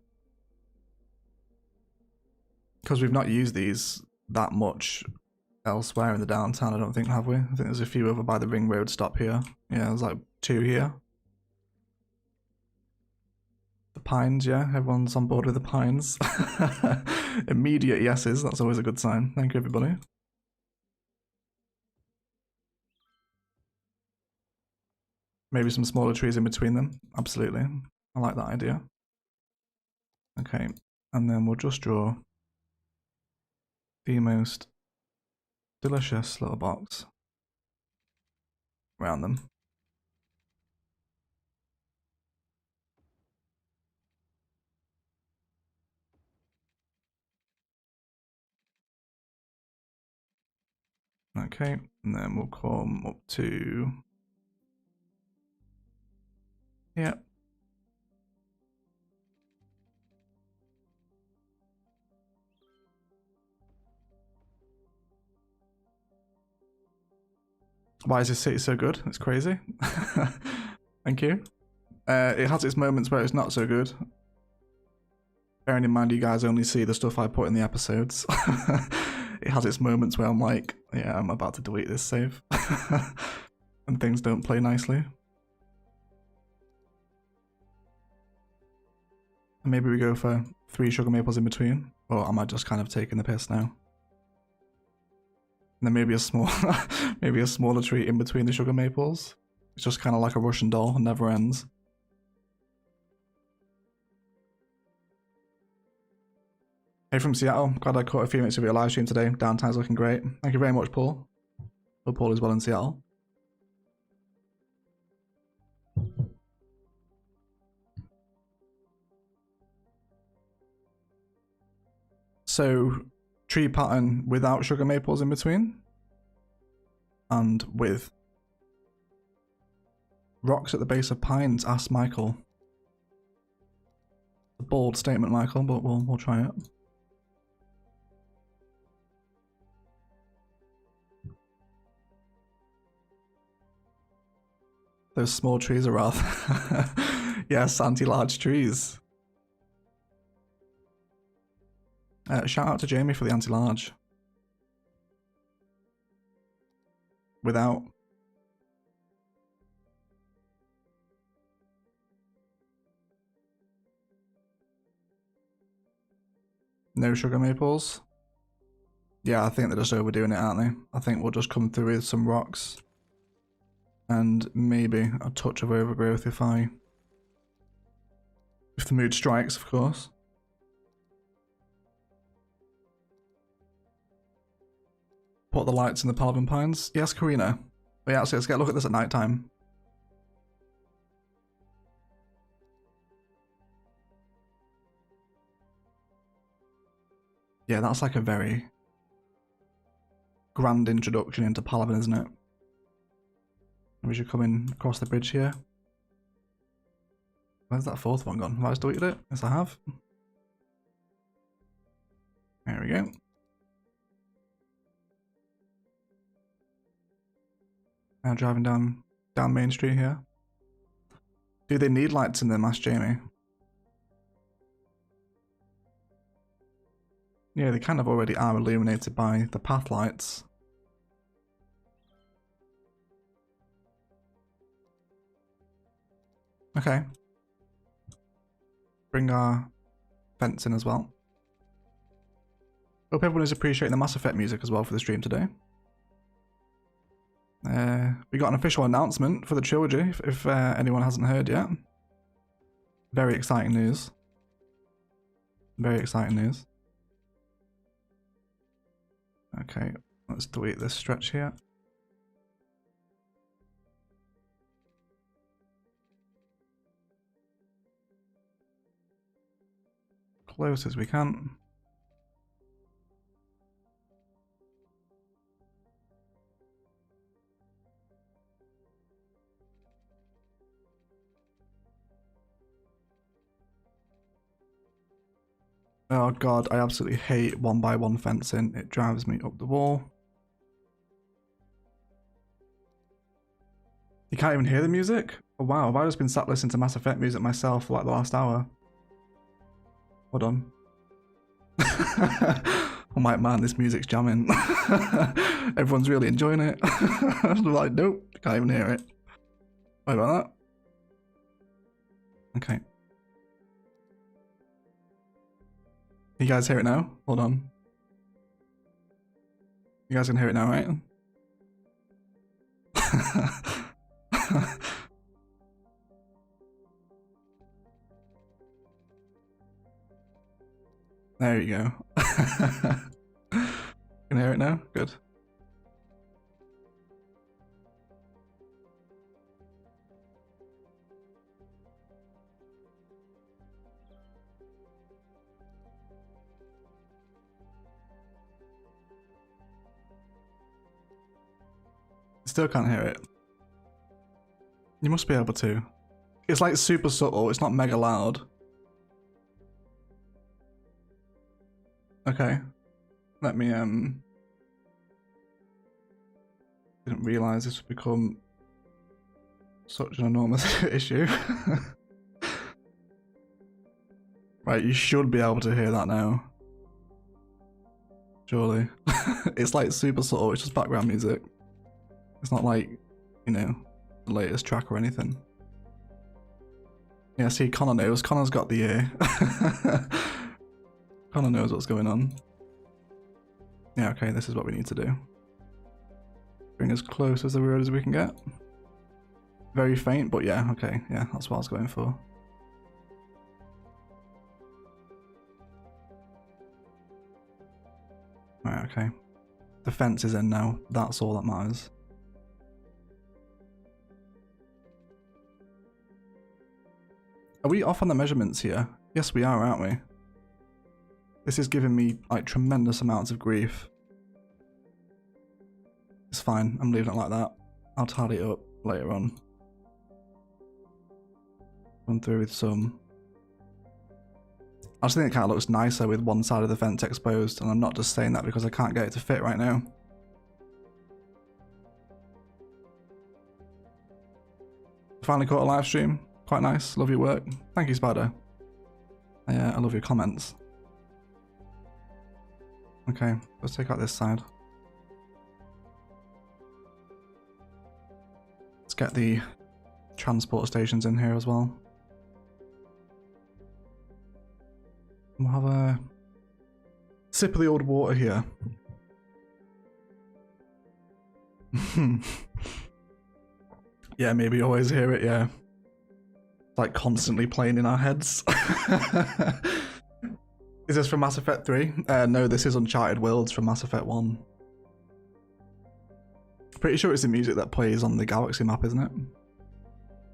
Because we've not used these that much elsewhere in the downtown, I don't think, have we? I think there's a few over by the ring road stop here. Yeah, there's like 2 here. The pines, yeah, everyone's on board with the pines. Immediate yeses, that's always a good sign. Thank you, everybody. Maybe some smaller trees in between them. Absolutely. I like that idea. Okay, and then we'll just draw the most delicious little box around them. Okay, and then we'll come up to Yeah. Why is this city so good? It's crazy. Thank you. It has its moments where it's not so good. Bearing in mind you guys only see the stuff I put in the episodes. It has its moments where I'm like, yeah, I'm about to delete this save. And things don't play nicely. And maybe we go for 3 sugar maples in between. Or am I just kind of taking the piss now? And then maybe a small, maybe a smaller tree in between the sugar maples. It's just kind of like a Russian doll, never ends. Hey from Seattle, glad I caught a few minutes of your live stream today. Downtime's looking great. Thank you very much, Paul. Hope Paul is well in Seattle. So, tree pattern without sugar maples in between. And with rocks at the base of pines, asked Michael. A bold statement, Michael, but we'll try it. Those small trees are rather... Yes, anti-large trees. Shout out to Jamie for the anti-large. Without. No sugar maples. Yeah, I think they're just overdoing it, aren't they? I think we'll just come through with some rocks. And maybe a touch of overgrowth if the mood strikes, of course. Put the lights in the Palaven pines. Yes, Karina. But yeah, so let's get a look at this at night time. Yeah, that's like a very grand introduction into Palaven, isn't it? We should come in across the bridge here. Where's that 4th one gone? Have I just deleted it? Yes, I have. There we go. Now driving down Main Street here. Do they need lights in them? Asked Jamie. Yeah, they kind of already are illuminated by the path lights. Okay. Bring our fence in as well. Hope everyone is appreciating the Mass Effect music as well for the stream today. We got an official announcement for the trilogy, if anyone hasn't heard yet. Very exciting news. Very exciting news. Okay, let's delete this stretch here. Close as we can. Oh god, I absolutely hate 1x1 fencing. It drives me up the wall. You can't even hear the music? Oh wow, have I just been sat listening to Mass Effect music myself for like the last hour? Hold on. I'm like, man, this music's jamming. Everyone's really enjoying it. I'm like, nope, can't even hear it. Sorry about that. Okay. You guys hear it now? Hold on. You guys can hear it now, right? There you go. Can hear it now? Good. Still can't hear it. You must be able to. It's like super subtle, it's not mega loud. Okay. Let me, didn't realise this would become such an enormous issue. Right, you should be able to hear that now. Surely. It's like super subtle, it's just background music. It's not like, you know, the latest track or anything. Yeah, see, Connor knows. Connor's got the ear. Connor knows what's going on. Yeah, okay, this is what we need to do. Bring as close as the road as we can get. Very faint, but yeah, okay, yeah, that's what I was going for. Right, okay. The fence is in now, that's all that matters. Are we off on the measurements here? Yes, we are, aren't we? This is giving me, like, tremendous amounts of grief. It's fine, I'm leaving it like that. I'll tidy it up later on. Run through with some... I just think it kind of looks nicer with one side of the fence exposed, and I'm not just saying that because I can't get it to fit right now. Finally caught a live stream. Quite nice. Love your work. Thank you, Spider. I love your comments. Okay, let's take out this side. Let's get the transport stations in here as well. We'll have a sip of the old water here. Yeah, maybe you always hear it, yeah. It's like constantly playing in our heads. Is this from Mass Effect 3? No, this is Uncharted Worlds from Mass Effect 1. Pretty sure it's the music that plays on the galaxy map, isn't it?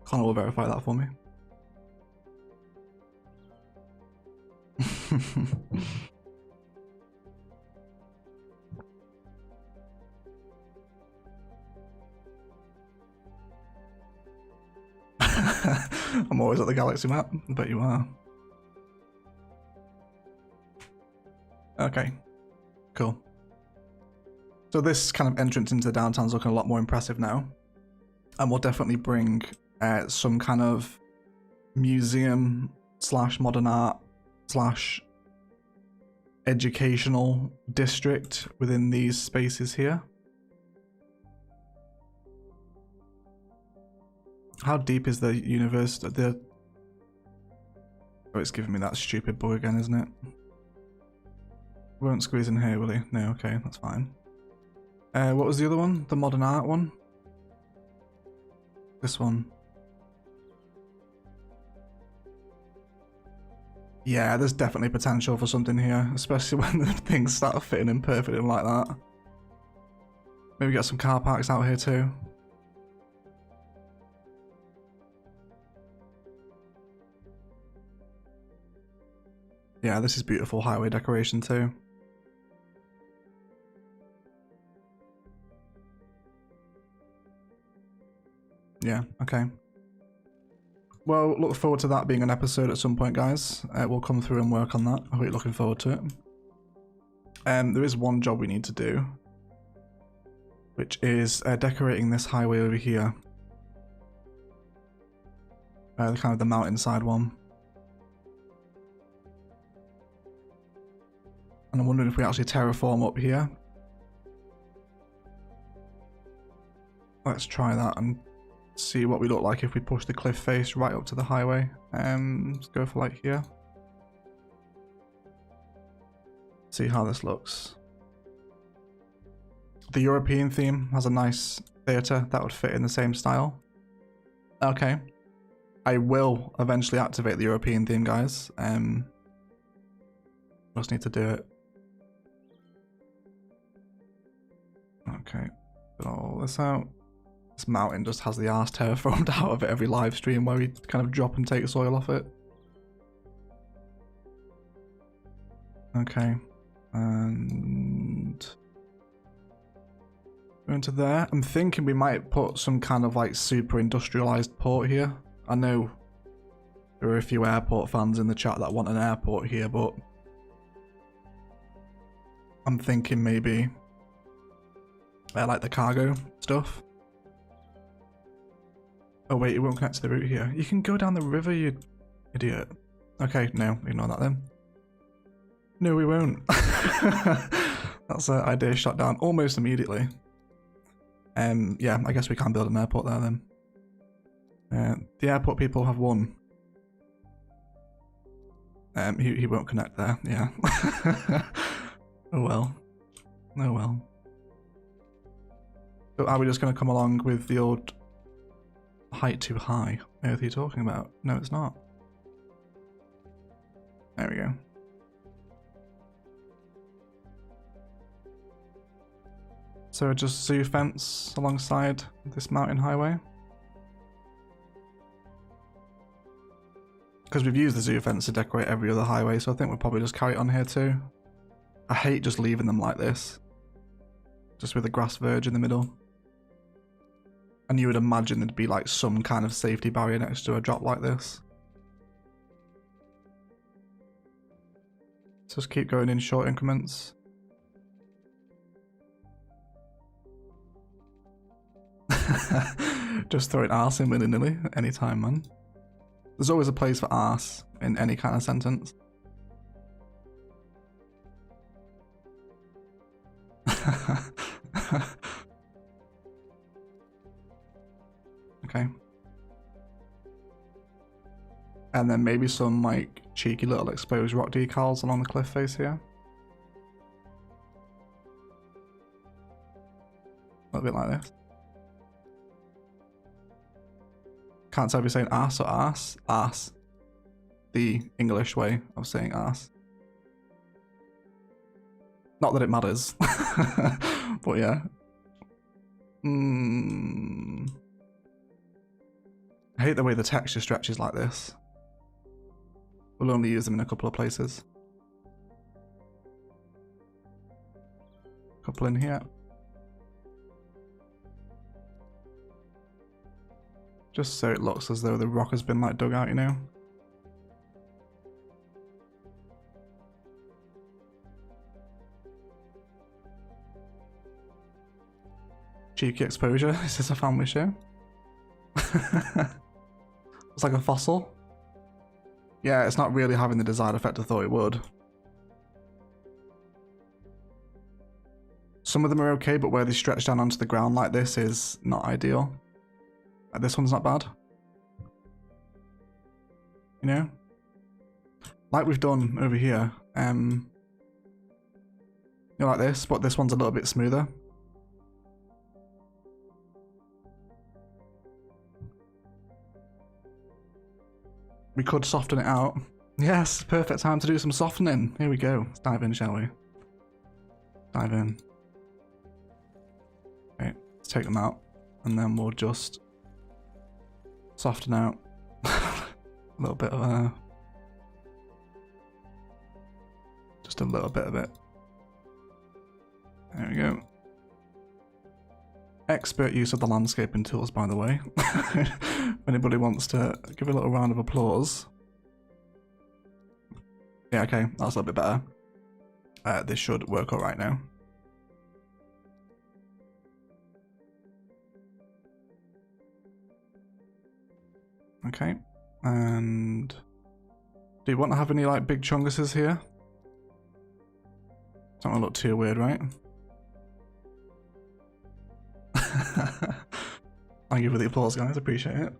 Connor will verify that for me. I'm always at the galaxy map. I bet you are. Okay, cool. So this kind of entrance into the downtown's looking a lot more impressive now. And we'll definitely bring some kind of museum / modern art / educational district within these spaces here. How deep is the universe? Oh, it's giving me that stupid bug again, isn't it? Won't squeeze in here, will he? No, okay, that's fine. What was the other one? The modern art one? This one. Yeah, there's definitely potential for something here, especially when the things start fitting in perfectly like that. Maybe get some car parks out here too. Yeah, this is beautiful highway decoration too. Yeah, okay. Well, look forward to that being an episode at some point, guys. We'll come through and work on that. I hope you're looking forward to it. There is one job we need to do, which is decorating this highway over here. The kind of the mountainside one. And I'm wondering if we actually terraform up here. Let's try that and see what we look like if we push the cliff face right up to the highway. Let's go for like here. See how this looks. The European theme has a nice theatre that would fit in the same style. Okay. I will eventually activate the European theme, guys. Just need to do it. Okay, put all this out. This mountain just has the arse terraformed out of it every live stream where we kind of drop and take soil off it. Okay, and go into there. I'm thinking we might put some kind of like super industrialized port here. I know There are a few airport fans in the chat that want an airport here, but I'm thinking maybe like the cargo stuff. Oh wait, it won't connect to the route here. You can go down the river, you idiot. Okay, no, ignore that then. No, we won't. That's an idea shot down almost immediately. Yeah, I guess we can build an airport there then. The airport people have won. He won't connect there, yeah. Oh well. Oh well. So are we just going to come along with the old height too high? What are you talking about? No, it's not. There we go. So just zoo fence alongside this mountain highway. Because we've used the zoo fence to decorate every other highway, so I think we'll probably just carry it on here too. I hate just leaving them like this. Just with a grass verge in the middle. And you would imagine there'd be like some kind of safety barrier next to a drop like this. So just keep going in short increments. Just throwing arse in willy-nilly anytime, man. There's always a place for arse in any kind of sentence. Okay. And then maybe some like cheeky little exposed rock decals along the cliff face here. A little bit like this. Can't tell if you're saying ass or ass. Ass. The English way of saying ass. Not that it matters. But yeah. I hate the way the texture stretches like this. We'll only use them in a couple of places. Couple in here. Just so it looks as though the rock has been like dug out, you know? Cheeky exposure. Is this a family show? It's like a fossil. Yeah, it's not really having the desired effect I thought it would. Some of them are okay, but where they stretch down onto the ground like this is not ideal. This one's not bad. You know? Like we've done over here. You know, like this, but this one's a little bit smoother. We could soften it out. Yes, perfect time to do some softening. Here we go. Let's dive in, shall we? Dive in. Okay, let's take them out. And then we'll just soften out a little bit of just a little bit of it. There we go. Expert use of the landscaping tools, by the way. If anybody wants to give a little round of applause. Yeah, okay, that's a little bit better. This should work alright now. Okay, and do you want to have any like big chunguses here? Don't want to look too weird, right? Thank you for the applause, guys. Appreciate it.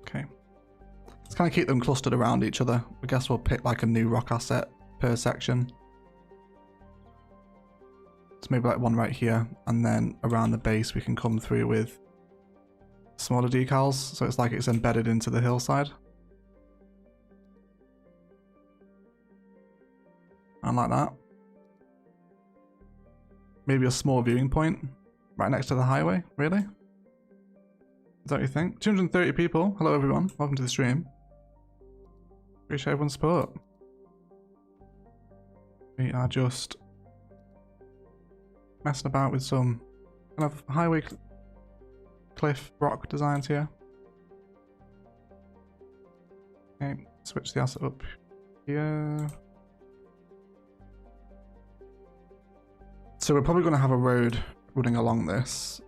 Okay. Let's kind of keep them clustered around each other. I guess we'll pick like a new rock asset per section. So maybe like one right here, and then around the base we can come through with smaller decals, so it's like it's embedded into the hillside. And like that. Maybe a small viewing point right next to the highway, really? Is that what you think? 230 people. Hello everyone, welcome to the stream. Appreciate everyone's support. We are just messing about with some kind of highway cliff rock designs here. Okay, switch the asset up here. So we're probably going to have a road running along this.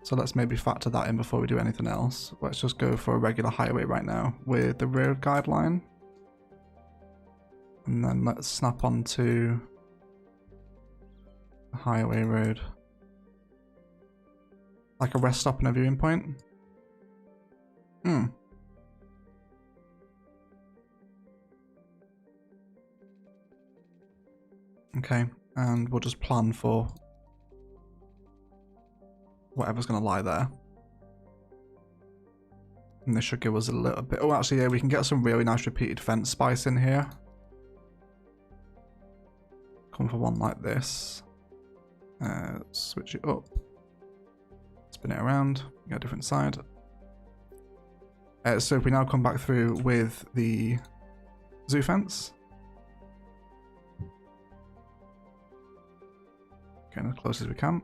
So let's maybe factor that in before we do anything else. Let's just go for a regular highway right now with the road guideline. And then let's snap onto the highway road. Like a rest stop and a viewing point. Okay, and we'll just plan for whatever's going to lie there. And this should give us a little bit... Oh, actually, yeah, we can get some really nice repeated fence spice in here. Come for one like this. Switch it up. Spin it around. Get a different side. So if we now come back through with the zoo fence. Getting as close as we can.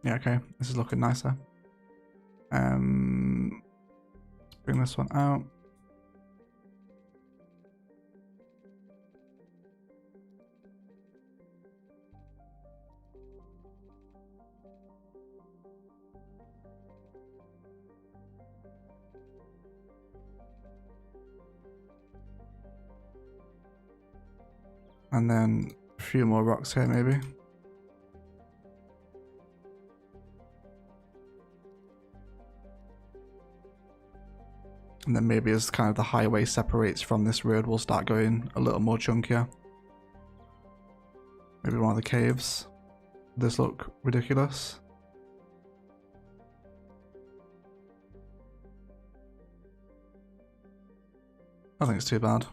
Yeah, okay. This is looking nicer. Let's bring this one out. And then a few more rocks here, maybe. And then maybe as kind of the highway separates from this road, we'll start going a little more chunkier. Maybe one of the caves. Does this look ridiculous? I don't think it's too bad.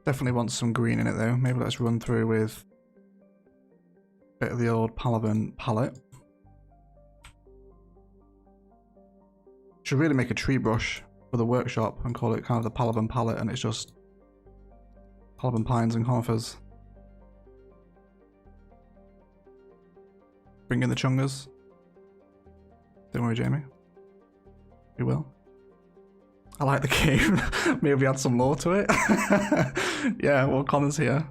Definitely want some green in it though. Maybe let's run through with a bit of the old Palaven palette. Should really make a tree brush for the workshop and call it kind of the Palaven palette, and it's just Palaven pines and conifers. Bring in the chungas. Don't worry, Jamie. We will. I like the cave. Maybe add some lore to it. Yeah, well, Connor's here.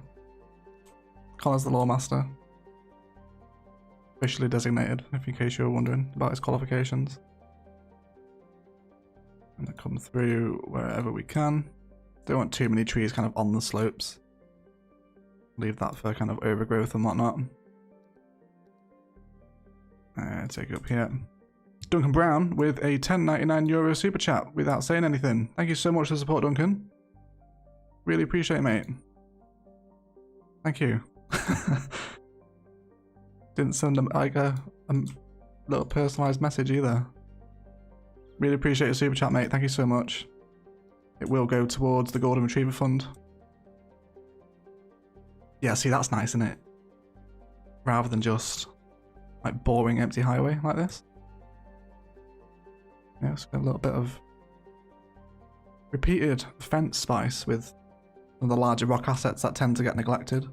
Connor's the lore master. Officially designated, if in case you were wondering about his qualifications. And come through wherever we can. Don't want too many trees kind of on the slopes. Leave that for kind of overgrowth and whatnot. Take it up here. Duncan Brown with a €10.99 super chat without saying anything. Thank you so much for the support, Duncan. Really appreciate it, mate. Thank you. Didn't send him like a little personalised message either. Really appreciate your super chat, mate. Thank you so much. It will go towards the Golden Retriever Fund. Yeah, see, that's nice, isn't it? Rather than just like boring empty highway like this. Yeah, it's got a little bit of repeated fence spice with some of the larger rock assets that tend to get neglected.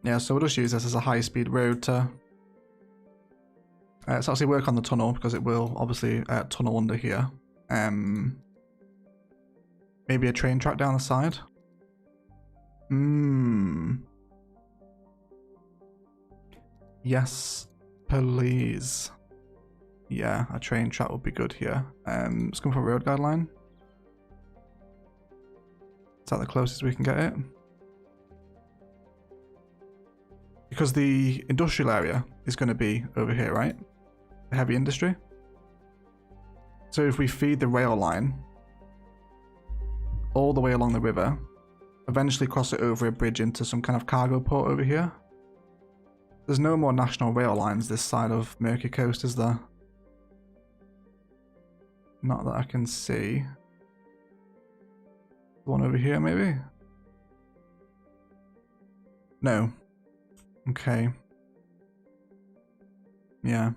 Yeah, so we'll just use this as a high-speed road to let's actually work on the tunnel, because it will obviously tunnel under here. Maybe a train track down the side. Yes, please. Yeah, a train track would be good here. Let's go for a road guideline. Is that the closest we can get it? Because the industrial area is going to be over here, right? The heavy industry. So if we feed the rail line all the way along the river, eventually cross it over a bridge into some kind of cargo port over here. There's no more national rail lines this side of Murky Coast, is there? Not that I can see. One over here, maybe? No. Okay. Yeah.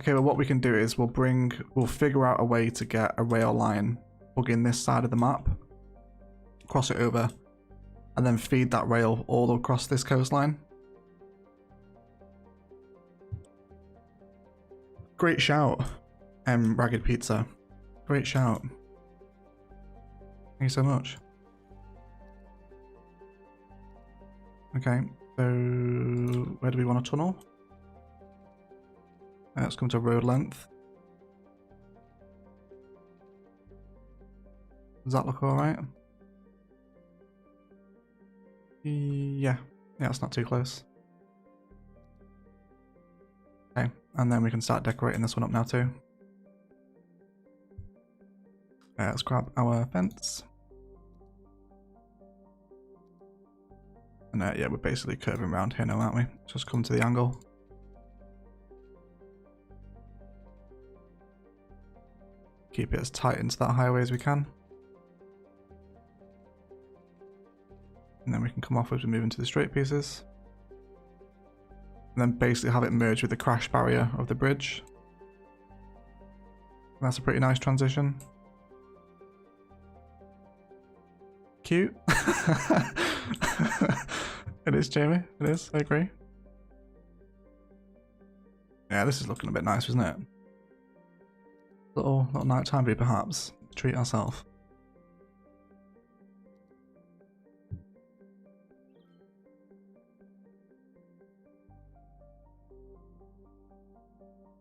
Okay, well what we can do is we'll figure out a way to get a rail line, plug in this side of the map, cross it over, and then feed that rail all across this coastline. Great shout, Ragged Pizza. Great shout. Thank you so much. Okay, so where do we want to tunnel? Let's come to road length. Does that look alright? Yeah, it's not too close. Okay, and then we can start decorating this one up now too. Let's grab our fence. And yeah, we're basically curving around here now, aren't we? Just come to the angle. Keep it as tight into that highway as we can. And then we can come off as we move into the straight pieces. And then basically have it merge with the crash barrier of the bridge. And that's a pretty nice transition. Cute. It is, Jamie. It is. I agree. Yeah, this is looking a bit nice, isn't it? Little nighttime view, perhaps. Treat ourselves.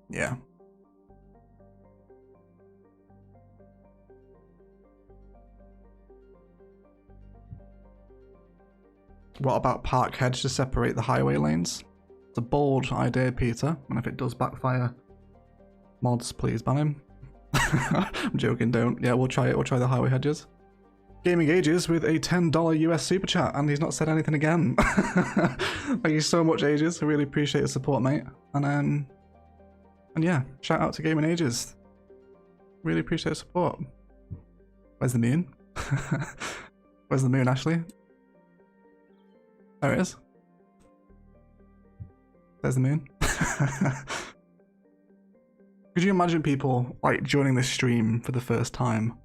Yeah. What about park hedge to separate the highway lanes? It's a bold idea, Peter, and if it does backfire, mods, please ban him. I'm joking, don't. Yeah, we'll try it. We'll try the highway hedges. Gaming Ages with a $10 US super chat, and he's not said anything again. Thank you so much, Ages. I really appreciate the support, mate. And yeah, shout out to Gaming Ages. Really appreciate the support. Where's the moon? Where's the moon, Ashley? There it is. There's the moon. Could you imagine people like joining this stream for the first time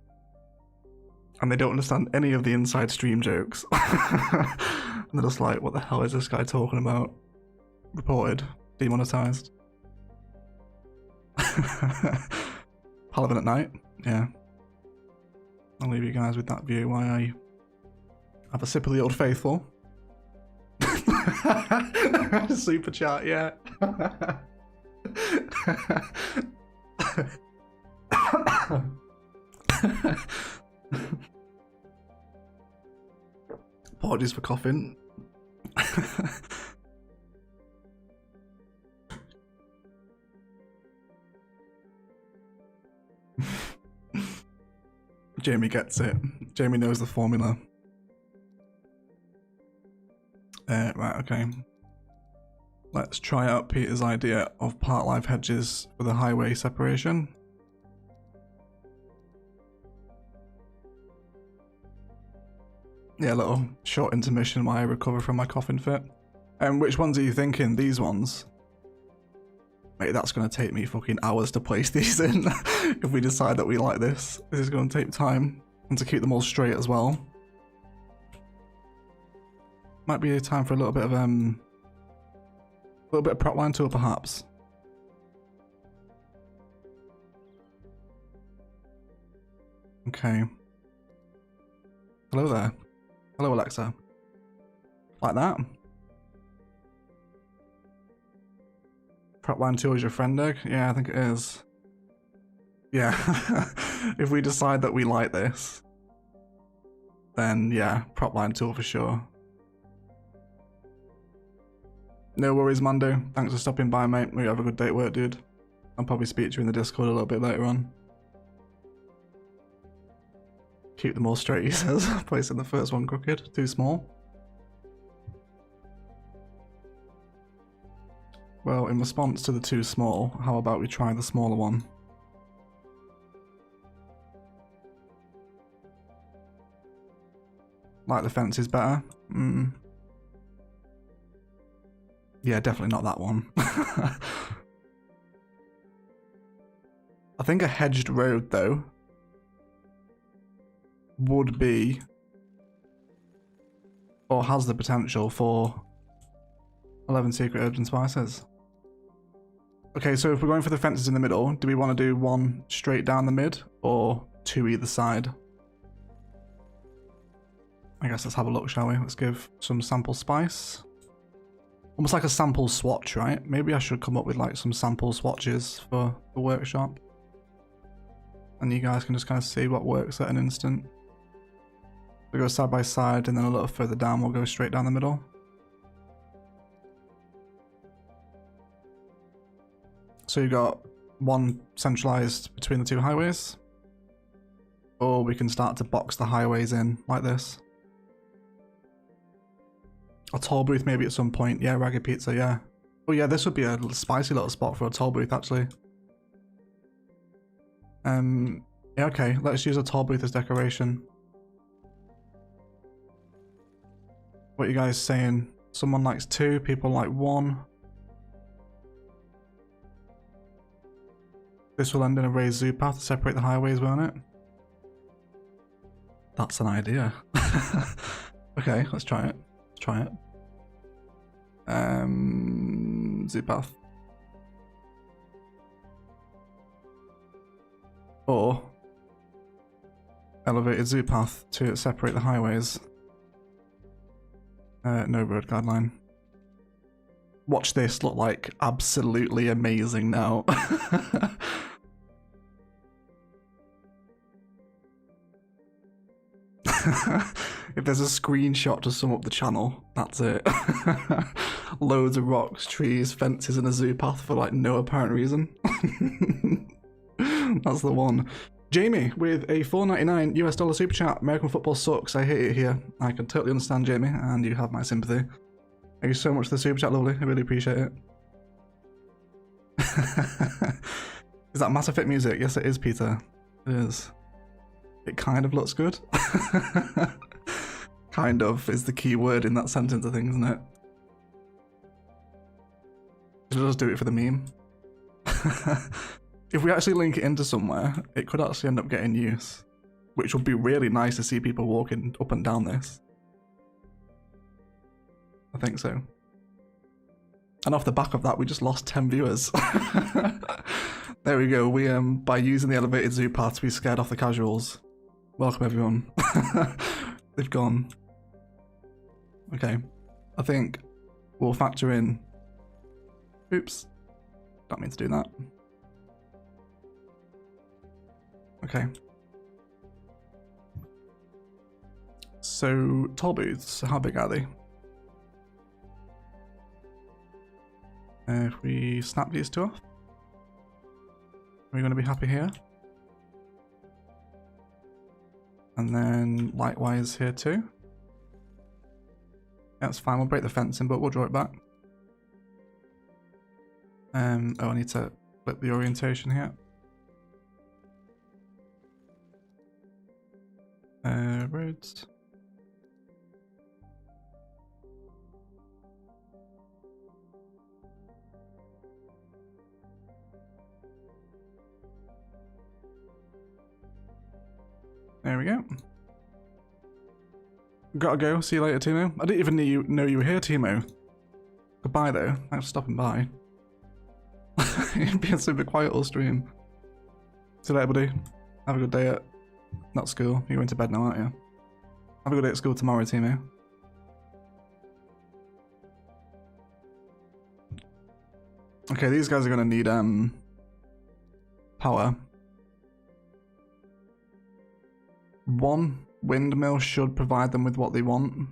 and they don't understand any of the inside stream jokes? And they're just like, what the hell is this guy talking about? Reported. Demonetized. Palaven at night? Yeah. I'll leave you guys with that view while I have a sip of the Old Faithful. Super chat, yeah. Apologies for coughing. Jamie gets it. Jamie knows the formula. Right, okay. Let's try out Peter's idea of part live hedges for the highway separation. Yeah, a little short intermission while I recover from my coughing fit. And which ones are you thinking? These ones? Mate, that's going to take me fucking hours to place these in. If we decide that we like this. This is going to take time. And to keep them all straight as well. Might be a time for a little bit of prop line tour, perhaps. Okay. Hello there. Hello, Alexa. Like that. Prop line tour is your friend egg? Yeah, I think it is. Yeah. If we decide that we like this, then yeah, prop line tour for sure. No worries, Mando. Thanks for stopping by, mate. We have a good day at work, dude. I'll probably speak to you in the Discord a little bit later on. Keep them all straight, he says. Placing the first one crooked. Too small. Well, in response to the too small, how about we try the smaller one? Like the fence is better? Yeah, definitely not that one. I think a hedged road, though, would be, or has the potential for 11 secret herbs and spices. Okay, so if we're going for the fences in the middle, do we want to do one straight down the mid or two either side? I guess let's have a look, shall we? Let's give some sample spice. Almost like a sample swatch, right? Maybe I should come up with like some sample swatches for the workshop. And you guys can just kind of see what works at an instant. We go side by side and then a little further down we'll go straight down the middle. So you've got one centralized between the two highways. Or we can start to box the highways in like this. A toll booth maybe at some point. Yeah, Ragged Pizza, yeah. Oh yeah, this would be a spicy little spot for a toll booth actually. Yeah, okay, let's use a toll booth as decoration. What are you guys saying? Someone likes 2, people like 1. This will end in a raised zoo path to separate the highways, won't it? That's an idea. Okay, let's try it. Let's try it. Zoo path. Or elevated zoo path to separate the highways. No road guideline. Watch this look like absolutely amazing now. If there's a screenshot to sum up the channel, that's it. Loads of rocks, trees, fences, and a zoo path for like no apparent reason. That's the one. Jamie with a $4.99 US super chat. American football sucks. I hate it here. I can totally understand, Jamie, and you have my sympathy. Thank you so much for the super chat, lovely. I really appreciate it. Is that Matter Fit music? Yes, it is, Peter. It is. It kind of looks good. Kind of is the key word in that sentence, I think, isn't it? Should just do it for the meme. If we actually link it into somewhere, it could actually end up getting use, which would be really nice to see people walking up and down this. I think so. And off the back of that, we just lost 10 viewers. There we go. We by using the elevated zoo paths, we scared off the casuals. Welcome everyone. They've gone. Okay, I think we'll factor in. Oops, don't mean to do that. Okay. So toll booths, how big are they? If we snap these 2 off, are we going to be happy here? And then likewise here too. That's fine, we'll break the fencing, but we'll draw it back. Oh, I need to flip the orientation here. Roads. There we go. Gotta go. See you later, Timo. I didn't even know you were here, Timo. Goodbye, though. Thanks for stopping by. You're being super quiet all stream. See you later, buddy. Have a good day at not school. You're going to bed now, aren't you? Have a good day at school tomorrow, Timo. Okay, these guys are going to need power. One windmill should provide them with what they want,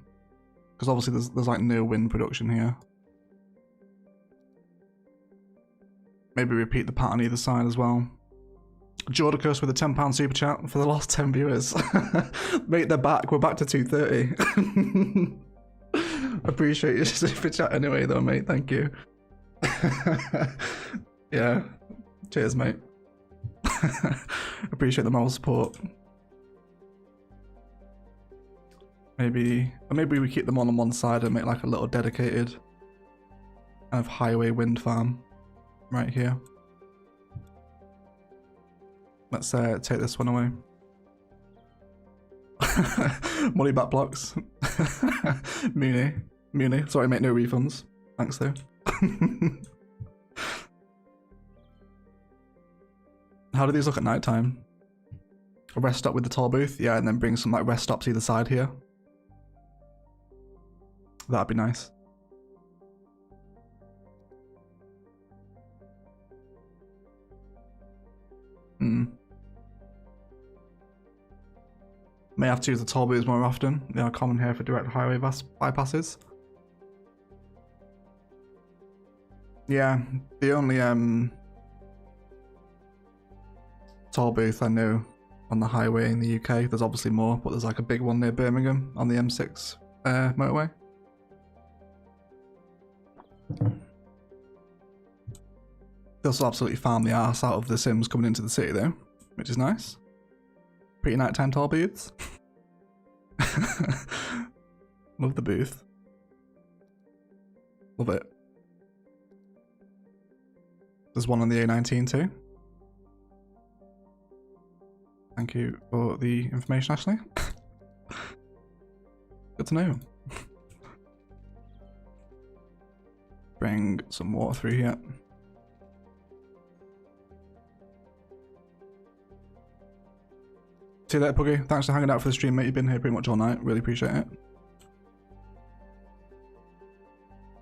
because obviously there's like no wind production here. Maybe repeat the pattern either side as well. Jordicus with a £10 super chat for the last 10 viewers. Mate, they're back. We're back to 230. Appreciate your super chat anyway, though, mate. Thank you. Yeah. Cheers, mate. Appreciate the moral support. Maybe we keep them on one side and make like a little dedicated kind of highway wind farm right here. Let's take this one away. Money back blocks. Muni. Sorry, mate, no refunds. Thanks though. How do these look at night time? A rest stop with the toll booth, yeah, and then bring some like rest stops either side here. That'd be nice. May have to use the toll booths more often. They are common here for direct highway bypasses. Yeah, the only toll booth I know on the highway in the UK, there's obviously more, but there's like a big one near Birmingham on the M6 motorway. They also absolutely farm the arse out of the Sims coming into the city though, which is nice. Pretty nighttime toll booths. Love the booth. Love it. There's one on the A19 too. Thank you for the information, Ashley. Good to know. Bring some water through here. See you later, Puggy. Thanks for hanging out for the stream, mate. You've been here pretty much all night. Really appreciate it.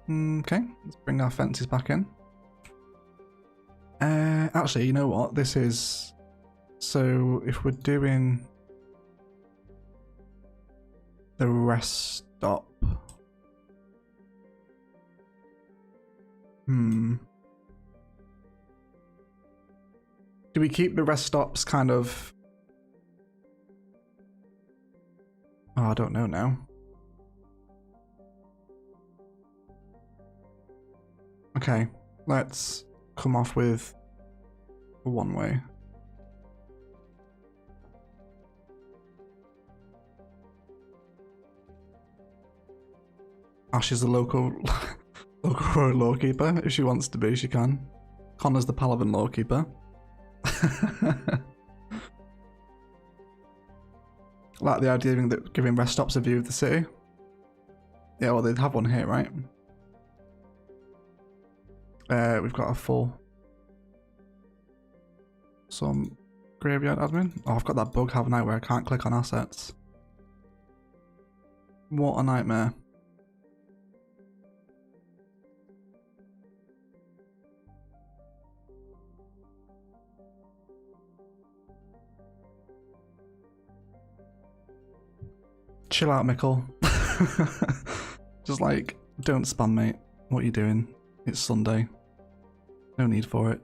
Okay, let's bring our fences back in. Actually, you know what? This is... So, if we're doing... the rest stop... Do we keep the rest stops kind of... Oh, I don't know now. Okay, let's come off with a one-way. Ash is the local lawkeeper. If she wants to be, she can. Connor's the Palaven lawkeeper. Like the idea of giving rest stops a view of the city. Yeah, well, they'd have one here, right? We've got a full... some graveyard admin. Oh, I've got that bug, haven't I, where I can't click on assets. What a nightmare. Chill out, Mickle. Just like, don't spam, mate. What are you doing? It's Sunday. No need for it.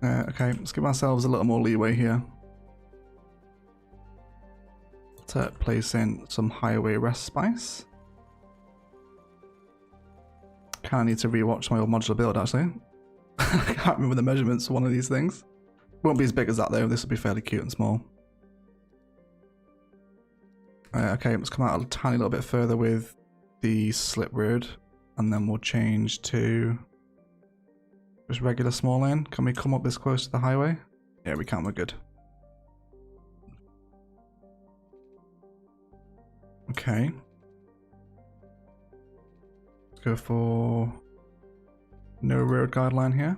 Okay, let's give ourselves a little more leeway here to place in some highway rest spice. Kind of need to rewatch my old modular build, actually. I can't remember the measurements for one of these things. Won't be as big as that though, this will be fairly cute and small. Okay, let's come out a tiny little bit further with the slip road, and then we'll change to just regular small lane. Can we come up this close to the highway? Yeah, we can, we're good. Okay. Let's go for no road guideline here.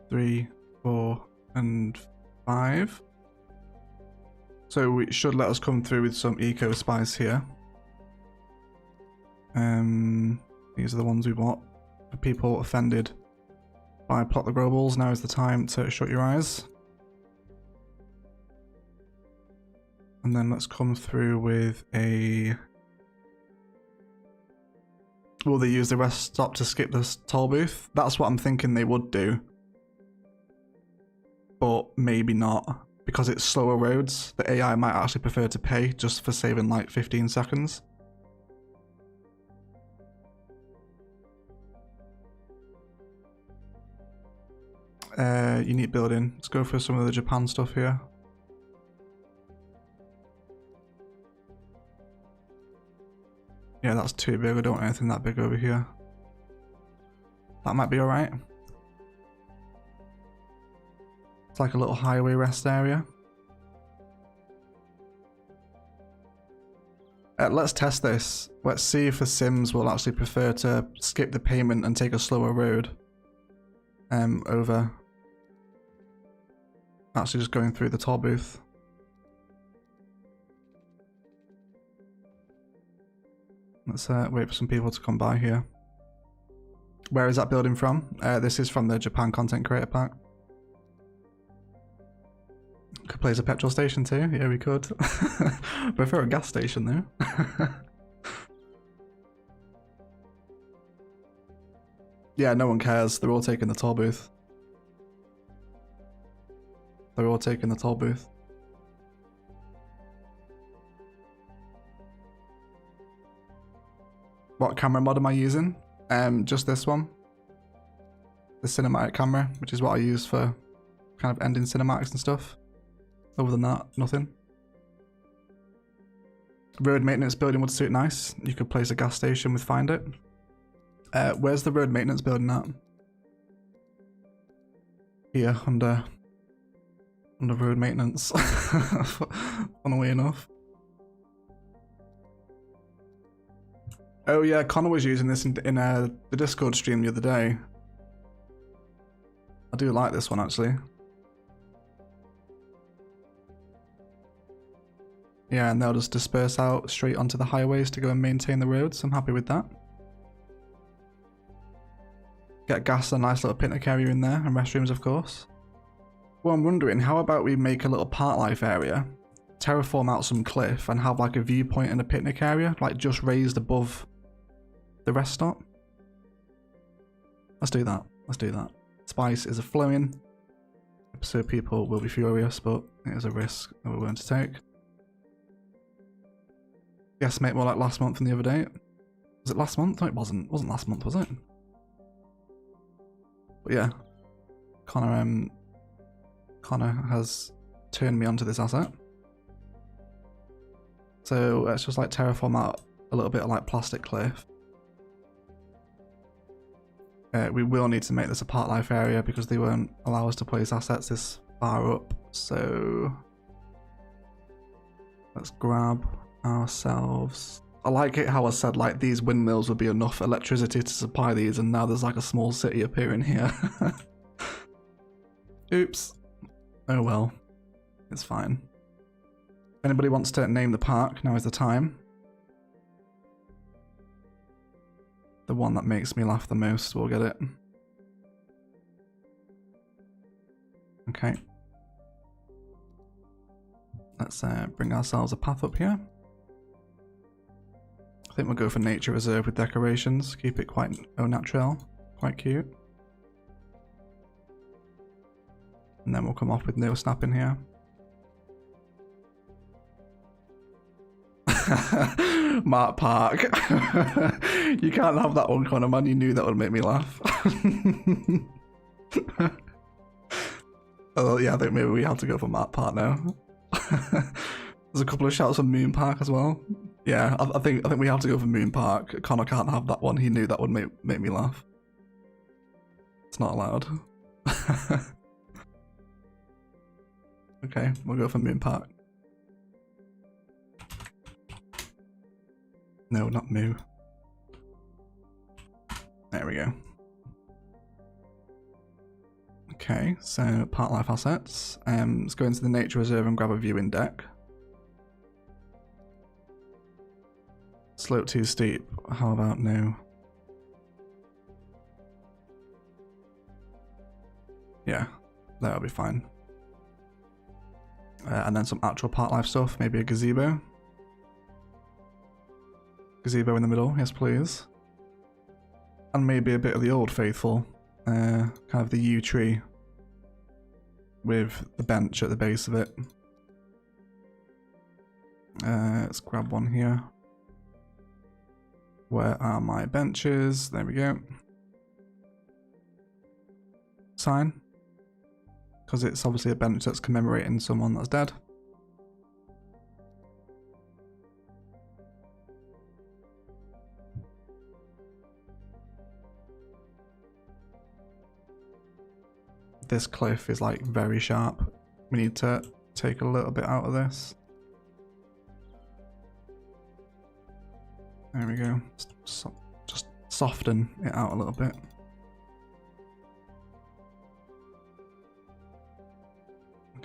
3, 4, and 5. So it should let us come through with some eco spice here. These are the ones we want. For people offended by plot the grow balls, now is the time to shut your eyes. And then let's come through with a... Will they use the rest stop to skip this toll booth? That's what I'm thinking they would do. But maybe not, because it's slower roads. The AI might actually prefer to pay just for saving like 15 seconds. Unique building. Let's go for some of the Japan stuff here. Yeah, that's too big. I don't want anything that big over here. That might be alright. It's like a little highway rest area. Let's test this. Let's see if the Sims will actually prefer to skip the payment and take a slower road. Over actually just going through the toll booth. Let's wait for some people to come by here. Where is that building from? This is from the Japan Content Creator Pack. Could play as a petrol station too. Yeah, we could. Prefer a gas station though. Yeah, no one cares. They're all taking the toll booth. They're all taking the toll booth. What camera mod am I using? Just this one. The cinematic camera, which is what I use for kind of ending cinematics and stuff. Other than that, nothing. Road maintenance building would suit nice. You could place a gas station with Find It. Where's the road maintenance building at? Here, under road maintenance. Funnily enough. Oh yeah, Connor was using this in the Discord stream the other day. I do like this one actually. Yeah, and they'll just disperse out straight onto the highways to go and maintain the roads. I'm happy with that. Get gas and a nice little picnic area in there, and restrooms of course. Well, I'm wondering, how about we make a little park life area, terraform out some cliff, and have like a viewpoint and a picnic area, like just raised above the rest stop? Let's do that. Let's do that. Spice is a flowing, so people will be furious, but it is a risk that we're willing to take. Guess mate, more like last month than the other day. Was it last month? No, it wasn't. It wasn't last month, was it? But yeah, Connor has turned me onto this asset. So let's just like terraform out a little bit of like plastic cliff. We will need to make this a park life area because they won't allow us to place assets this far up. So let's grab ourselves. I like it how I said like these windmills would be enough electricity to supply these, and now there's like a small city appearing here. Oops. Oh well. It's fine. If anybody wants to name the park, now is the time. The one that makes me laugh the most will get it. Okay. Let's bring ourselves a path up here. I think we'll go for nature reserve with decorations. Keep it quite au naturel. Quite cute. And then we'll come off with no snap in here. Mark Park. You can't have that one, Connor, man. You knew that would make me laugh. Oh yeah, I think maybe we have to go for Mark Park now. There's a couple of shouts from Moon Park as well. Yeah, I think we have to go for Moon Park. Connor can't have that one. He knew that would make me laugh. It's not allowed. Okay, we'll go for Moon Park. No, not Moo. There we go. Okay, so park life assets. Let's go into the nature reserve and grab a viewing deck. Slope too steep. How about no? Yeah, that'll be fine. And then some actual park life stuff. Maybe a gazebo. Gazebo in the middle, yes please. And maybe a bit of the old faithful, kind of the yew tree with the bench at the base of it. Let's grab one here. Where are my benches? There we go. Sign. because it's obviously a bench that's commemorating someone that's dead. This cliff is like very sharp. We need to take a little bit out of this. There we go. Just soften it out a little bit.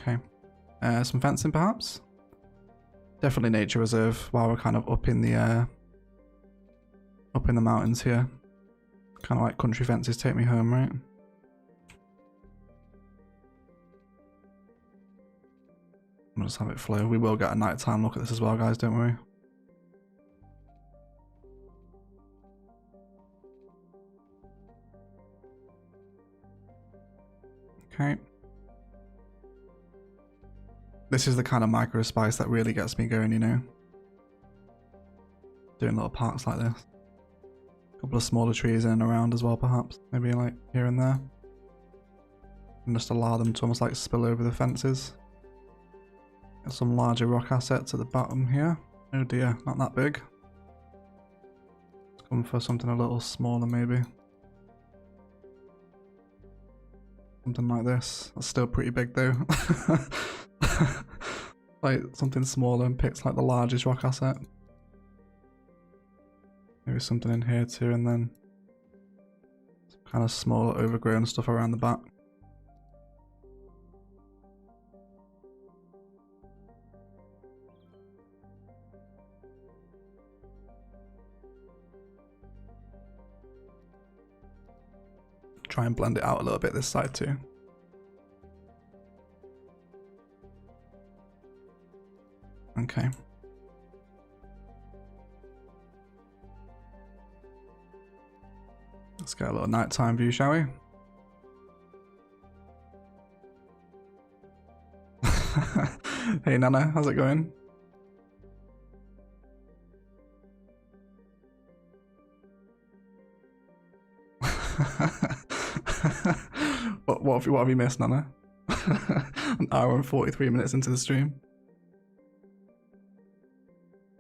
Okay. Some fencing perhaps? Definitely nature reserve while we're kind of up in the mountains here. Kind of like country fences take me home, right? We'll just have it flow. We will get a nighttime look at this as well, guys, don't worry. Okay. This is the kind of micro spice that really gets me going, you know? Doing little parks like this. A couple of smaller trees in and around as well, perhaps. Maybe like here and there. And just allow them to almost like spill over the fences. Got some larger rock assets at the bottom here. Oh dear, not that big. Let's come for something a little smaller maybe. Something like this. That's still pretty big though. Like something smaller and picks like the largest rock asset. Maybe something in here too, and then some kind of smaller overgrown stuff around the back. Try and blend it out a little bit this side too. Okay. Let's get a little nighttime view, shall we? Hey Nana, how's it going? What have you missed, Nana? An hour and 43 minutes into the stream.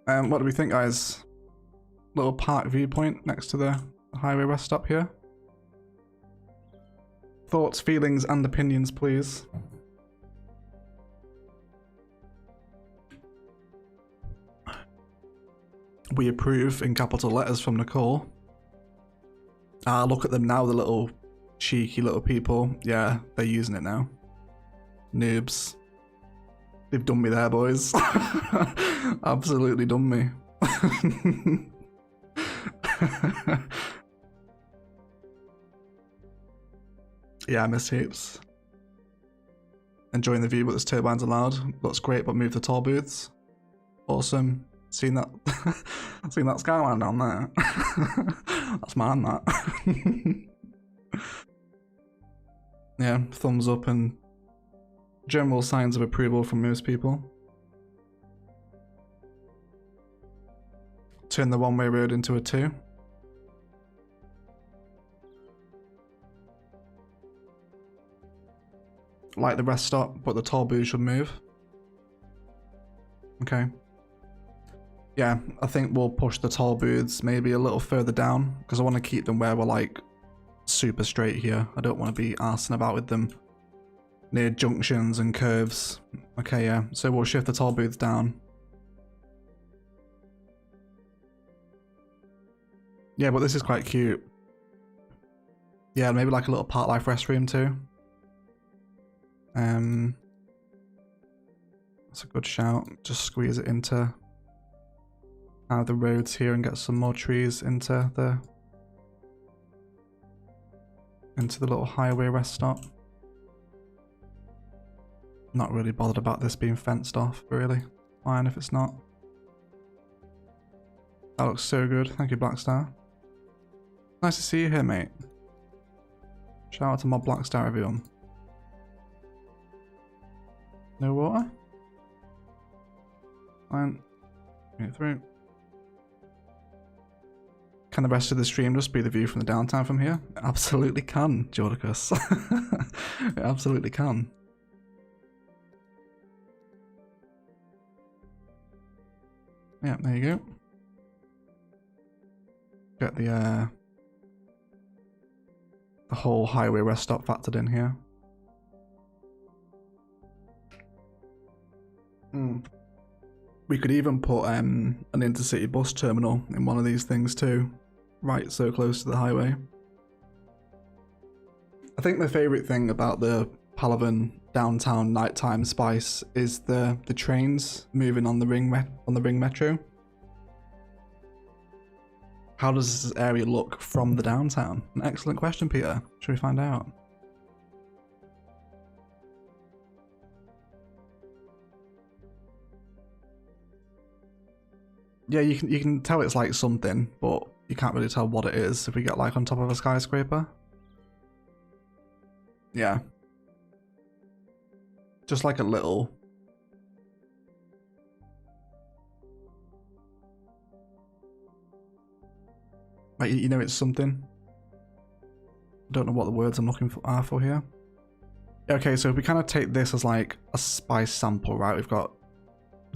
What do we think, guys? Little park viewpoint next to the highway rest stop here. Thoughts, feelings, and opinions, please. We approve in capital letters from Nicole. Ah, look at them now, the little cheeky little people. Yeah, they're using it now. Noobs. They've done me there, boys. Absolutely done me. Yeah, I miss heaps. Enjoying the view, but there's turbines allowed. Looks great, but move the toll booths. Awesome. Seen that? Seen that skyline down there? That's mine, that. Yeah, thumbs up and general signs of approval from most people. Turn the one-way road into a 2. Like the rest stop, but the toll booth should move. Okay. Yeah, I think we'll push the toll booths maybe a little further down, because I want to keep them where we're like super straight here. I don't want to be arsing about with them near junctions and curves. Okay, yeah, so we'll shift the toll booths down. Yeah, but this is quite cute. Yeah, maybe like a little park life restroom too. That's a good shout. Just squeeze it into the roads here and get some more trees into the little highway rest stop. Not really bothered about this being fenced off, really. Fine if it's not. That looks so good. Thank you, Blackstar. Nice to see you here, mate. Shout out to my Blackstar, everyone. No water? Fine. Get through. Can the rest of the stream just be the view from the downtown from here? It absolutely can, Jordicus. It absolutely can. Yeah, there you go. Get the whole highway rest stop factored in here. We could even put an intercity bus terminal in one of these things too, right so close to the highway. I think my favourite thing about the Palaven downtown nighttime spice is the trains moving on the ring metro. How does this area look from the downtown? An excellent question, Peter. Should we find out? Yeah, you can tell it's like something, but you can't really tell what it is if we get like on top of a skyscraper. Yeah. Just like a little... Like, you know it's something. I don't know what the words I'm looking for are for here. Okay, so if we kind of take this as like a spice sample, right? We've got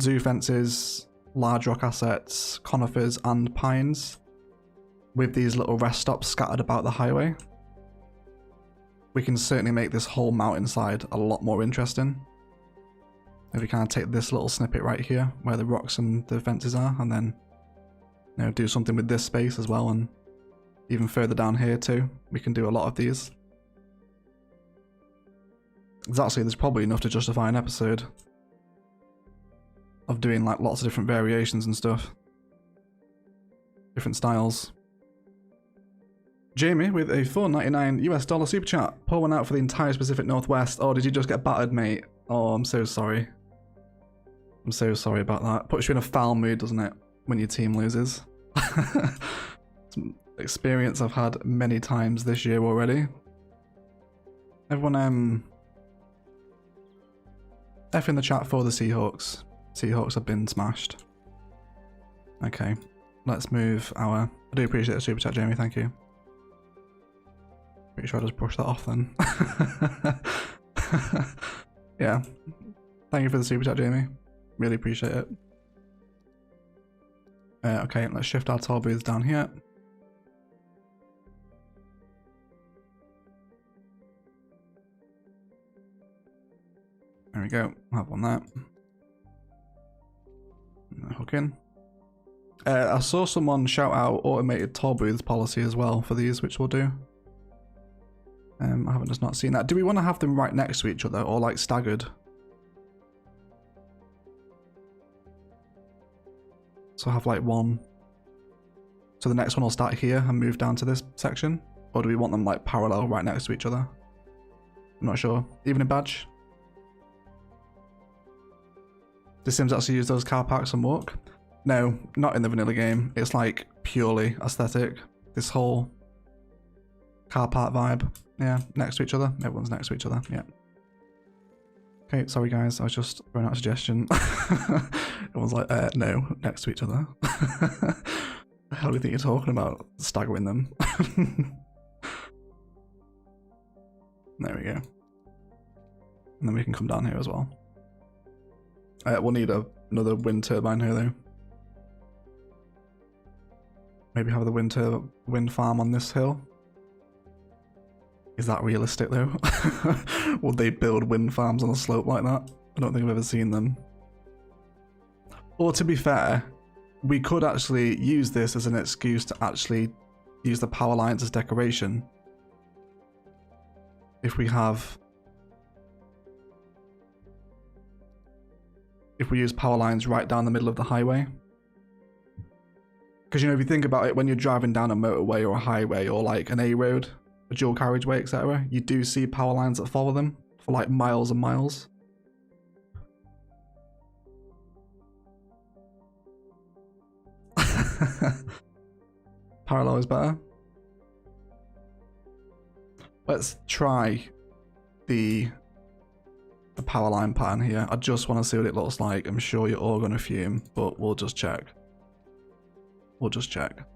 zoo fences, large rock assets, conifers and pines with these little rest stops scattered about the highway. We can certainly make this whole mountainside a lot more interesting. If we kind of take this little snippet right here where the rocks and the fences are, and then do something with this space as well, and even further down here too. We can do a lot of these. Exactly, there's probably enough to justify an episode of doing like lots of different variations and stuff. Different styles. Jamie with a $4.99 US super chat. Pour one out for the entire Pacific Northwest. Oh, did you just get battered, mate? Oh, I'm so sorry. I'm so sorry about that. Puts you in a foul mood, doesn't it? When your team loses. Some experience I've had many times this year already. Everyone, F in the chat for the Seahawks. Seahawks have been smashed. Okay, let's move our... I do appreciate the super chat, Jamie, thank you. Pretty sure I just brushed that off then. Yeah. Thank you for the super chat, Jamie. Really appreciate it. Okay, let's shift our toll booths down here. There we go. I'll have one there. Hook in. I saw someone shout out automated toll booths policy as well for these, which we'll do. I haven't just not seen that. Do we want to have them right next to each other or like staggered? So have like one. So the next one will start here and move down to this section? Or do we want them like parallel right next to each other? I'm not sure. Evening badge. Does Sims actually use those car parks and walk? No, not in the vanilla game. It's like purely aesthetic. This whole car park vibe. Yeah, next to each other. Everyone's next to each other. Yeah. Okay, sorry guys. I was just throwing out a suggestion. Everyone's like, no, next to each other. The hell do you think you're talking about? Staggering them. There we go. And then we can come down here as well. We'll need another wind turbine here though. Maybe have the wind farm on this hill. Is that realistic though? Would they build wind farms on a slope like that? I don't think I've ever seen them. Or to be fair, we could actually use this as an excuse to actually use the power lines as decoration. If we use power lines right down the middle of the highway. Because, if you think about it, when you're driving down a motorway or a highway or like an A road, a dual carriageway, etc., you do see power lines that follow them for like miles and miles. Parallel is better. Let's try the power line pattern here. I just want to see what it looks like. I'm sure you're all going to fume, but we'll just check. We'll just check.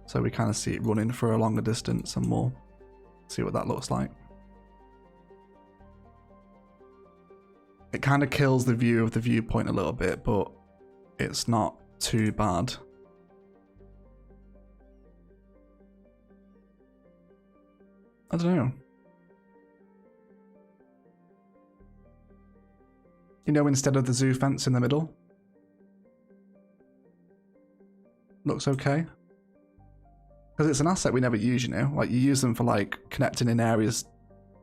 So we kind of see it running for a longer distance and we'll see what that looks like. It kind of kills the view of the viewpoint a little bit, but it's not too bad. I don't know. You know, instead of the zoo fence in the middle. Looks okay. Because it's an asset we never use, you know? Like, you use them for, like, connecting in areas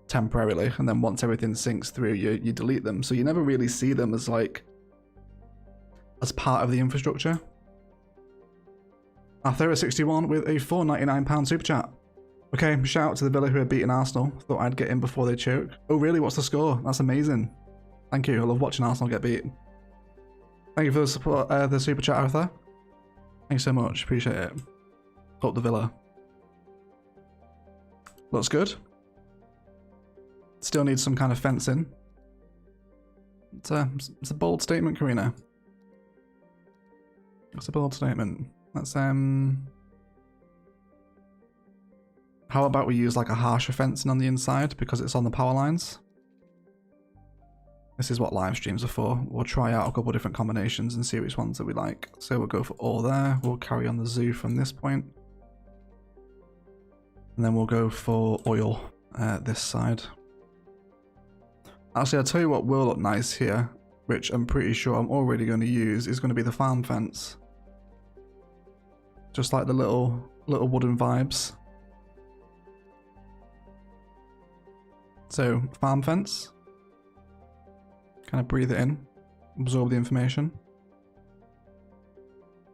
temporarily, and then once everything sinks through, you delete them. So you never really see them as, like, as part of the infrastructure. Arthur61 with a £4.99 super chat. Okay, shout out to the Villa who are beating Arsenal. Thought I'd get in before they choke. Oh really, what's the score? That's amazing. Thank you, I love watching Arsenal get beat. Thank you for the support, the super chat, Arthur. Thank you so much, appreciate it. Up the Villa. Looks good. Still needs some kind of fencing. It's a bold statement, Karina. It's a bold statement. That's how about we use like a harsher fencing on the inside because it's on the power lines? This is what live streams are for. We'll try out a couple of different combinations and see which ones that we like. So we'll go for all there. We'll carry on the zoo from this point. And then we'll go for oil this side. Actually, I'll tell you what will look nice here, which I'm pretty sure I'm already going to use, is going to be the farm fence. Just like the little wooden vibes. So, farm fence. Kind of breathe it in, absorb the information.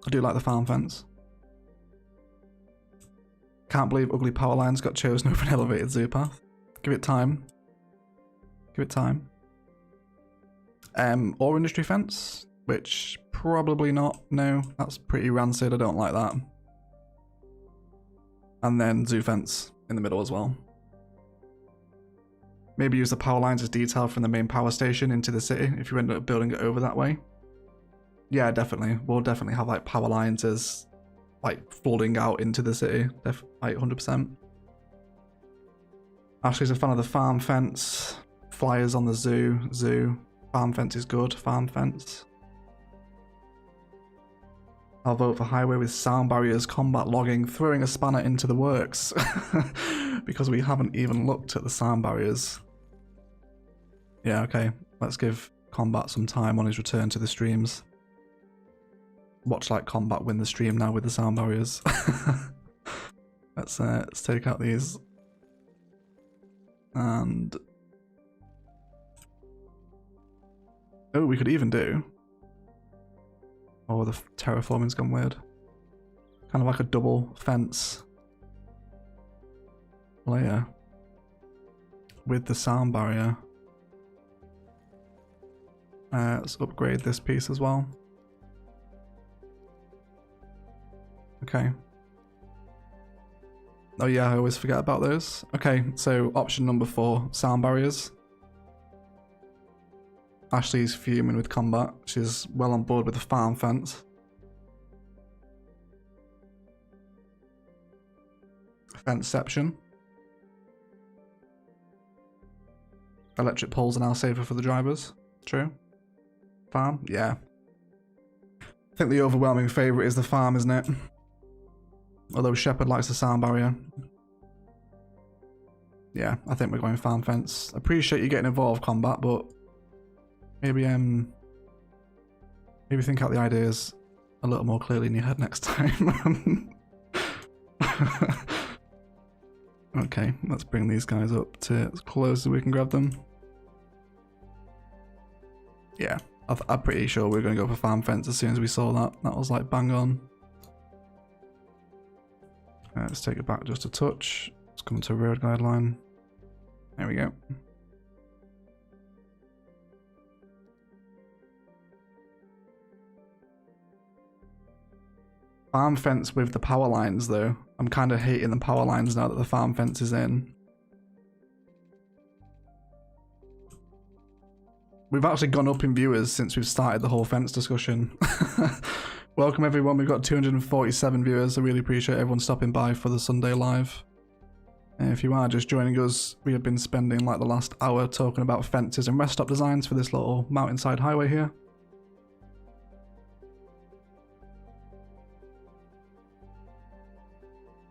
I do like the farm fence. Can't believe ugly power lines got chosen over an elevated zoo path. Give it time. Give it time. Ore industry fence, which probably not. No, that's pretty rancid. I don't like that. And then zoo fence in the middle as well. Maybe use the power lines as detail from the main power station into the city if you end up building it over that way. Yeah, definitely. We'll definitely have like power lines as like flooding out into the city. Like 100%. Ashley's a fan of the farm fence. Flyers on the zoo. Farm fence is good. Farm fence. I'll vote for highway with sound barriers, combat logging, throwing a spanner into the works. Because we haven't even looked at the sound barriers. Yeah, okay. Let's give combat some time on his return to the streams. Watch like combat win the stream now with the sound barriers. Let's take out these. And oh, we could even do. Oh, the terraforming's gone weird. Kind of like a double fence layer with the sound barrier. Let's upgrade this piece as well. Okay. Oh yeah, I always forget about those. Okay, so option number 4, sound barriers. Ashley's fuming with combat. She's well on board with the farm fence. Fenceception. Electric poles are now safer for the drivers. True. Farm? Yeah. I think the overwhelming favourite is the farm, isn't it? Although Shepard likes the sound barrier. Yeah, I think we're going farm fence. Appreciate you getting involved, combat, but maybe think out the ideas a little more clearly in your head next time. Okay, let's bring these guys up to as close as we can grab them. Yeah, I'm pretty sure we're going to go for farm fence as soon as we saw that. That was like bang on. Let's take it back just a touch. Let's come to road guideline. There we go. Farm fence with the power lines though. I'm kind of hating the power lines now that the farm fence is in. We've actually gone up in viewers since we've started the whole fence discussion. Welcome everyone, we've got 247 viewers. I really appreciate everyone stopping by for the Sunday live. If you are just joining us, we have been spending like the last hour talking about fences and rest stop designs for this little mountainside highway here.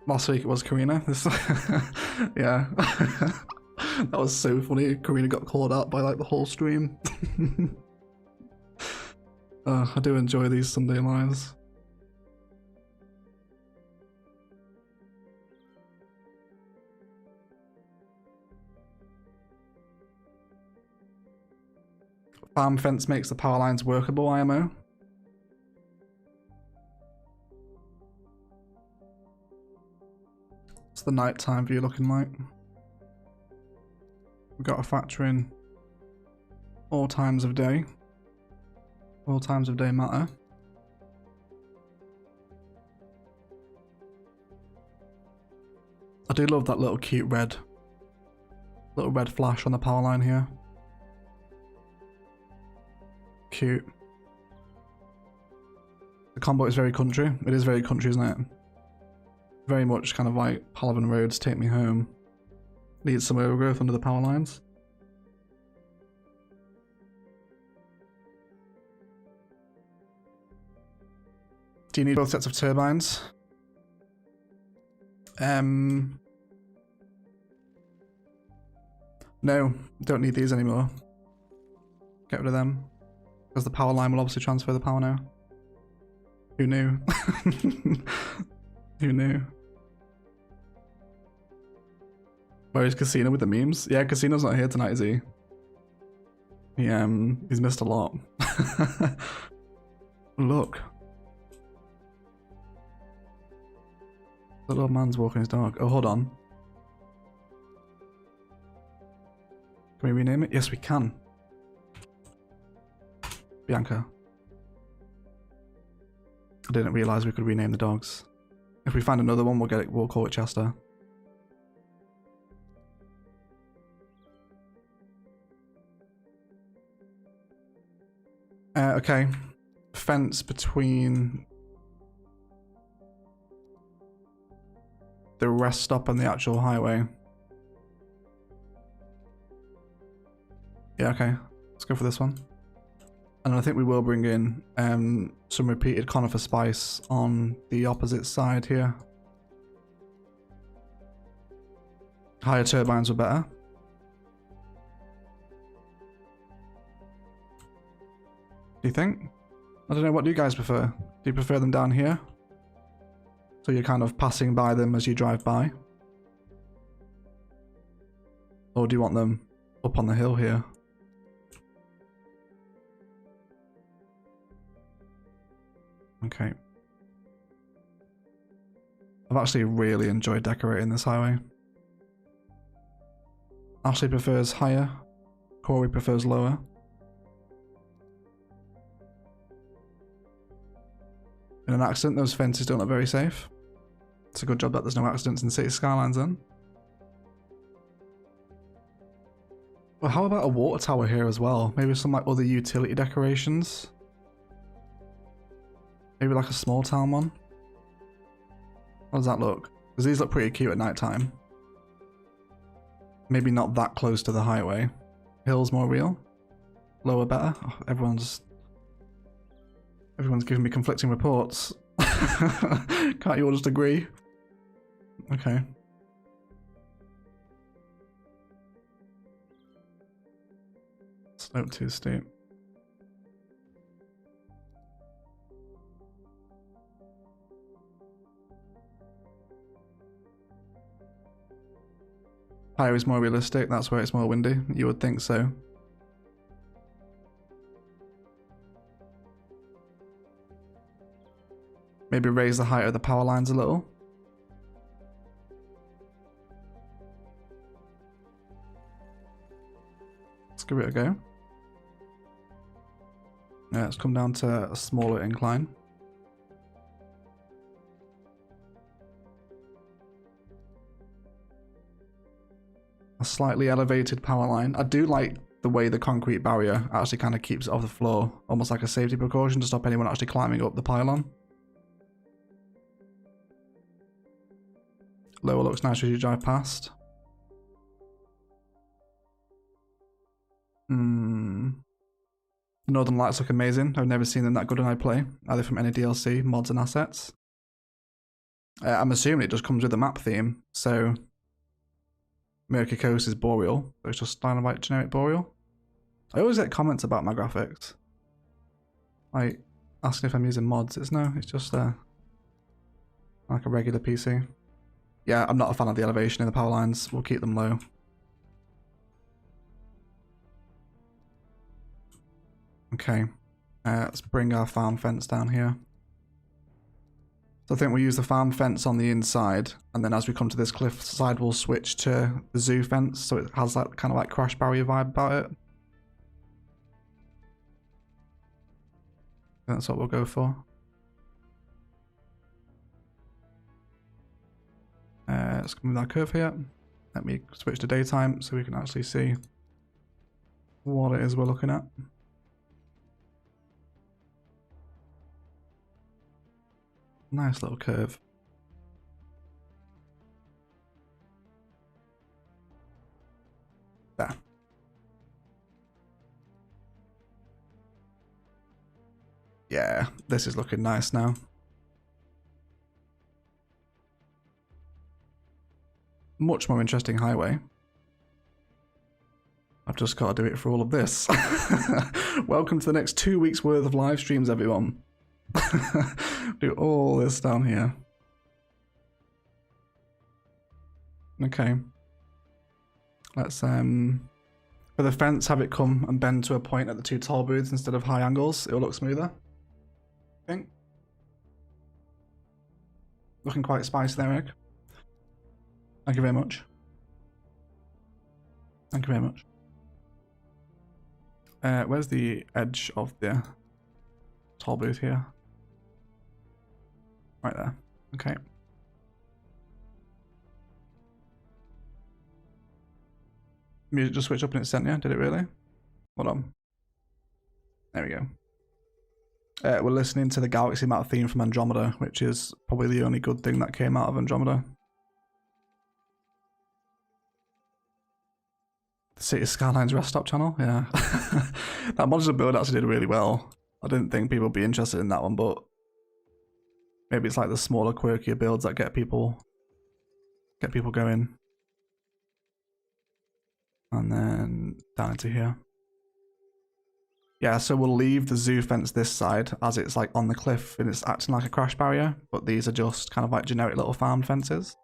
Last week it was Karina. Yeah. That was so funny. Karina got called out by like the whole stream. I do enjoy these Sunday lives. Farm fence makes the power lines workable, IMO. What's the nighttime view looking like? We've got a factor in all times of day. All times of day matter. I do love that little cute red flash on the power line here. Cute. The combo is very country. It is very country, isn't it? Very much kind of like Palaven roads take me home. Needs some overgrowth under the power lines. Do you need both sets of turbines? No, don't need these anymore. Get rid of them. Because the power line will obviously transfer the power now. Who knew? Who knew? Where is Casino with the memes? Yeah, Casino's not here tonight, is he? He's missed a lot. Look. The little man's walking his dog. Oh, hold on. Can we rename it? Yes, we can. Bianca. I didn't realise we could rename the dogs. If we find another one, we'll call it Chester. Okay. Fence between the rest stop and the actual highway. Yeah, okay. Let's go for this one. And I think we will bring in some repeated conifer spice on the opposite side here. Higher turbines were better. Do you think? I don't know, what do you guys prefer? Do you prefer them down here? So you're kind of passing by them as you drive by? Or do you want them up on the hill here? Okay. I've actually really enjoyed decorating this highway. Ashley prefers higher. Corey prefers lower. In an accident, those fences don't look very safe. It's a good job that there's no accidents in City Skylines then. Well, how about a water tower here as well? Maybe some like other utility decorations? Maybe like a small town one? How does that look? Because these look pretty cute at night time. Maybe not that close to the highway. Hills more real? Lower better? Oh, everyone's giving me conflicting reports. Can't you all just agree? Okay. Slope too steep. Higher is more realistic, that's where it's more windy. You would think so. Maybe raise the height of the power lines a little. Let's give it a go. Yeah, let's come down to a smaller incline. A slightly elevated power line. I do like the way the concrete barrier actually kind of keeps it off the floor, almost like a safety precaution to stop anyone actually climbing up the pylon. Lower looks nice as you drive past. The Northern Lights look amazing. I've never seen them that good when I play, either from any DLC, mods and assets. I'm assuming it just comes with the map theme. So Murky Coast is Boreal. So it's just kind of like generic Boreal. I always get comments about my graphics. Like asking if I'm using mods. It's just like a regular PC. Yeah, I'm not a fan of the elevation in the power lines. We'll keep them low. Okay, let's bring our farm fence down here. So I think we'll use the farm fence on the inside, and then as we come to this cliff side, we'll switch to the zoo fence, so it has that kind of like crash barrier vibe about it. That's what we'll go for. Let's come with our curve here. Let me switch to daytime so we can actually see what it is we're looking at. Nice little curve. There. Yeah, this is looking nice now. Much more interesting highway. I've just got to do it for all of this. Welcome to the next 2 weeks worth of live streams, everyone. Do all this down here. Okay. Let's for the fence, have it come and bend to a point at the 2 toll booths instead of high angles. It'll look smoother. I think. Looking quite spicy there, Eric. Thank you very much. Thank you very much. Where's the edge of the toll booth here? Right there. Okay. Music just switched up in its center, did it really? Hold on. There we go. We're listening to the Galaxy Map theme from Andromeda, which is probably the only good thing that came out of Andromeda. The City Skylines rest stop channel, yeah. That modular build actually did really well. I didn't think people would be interested in that one, but maybe it's like the smaller, quirkier builds that get people going. And then down into here. Yeah, so we'll leave the zoo fence this side as it's like on the cliff and it's acting like a crash barrier, but these are just kind of like generic little farm fences.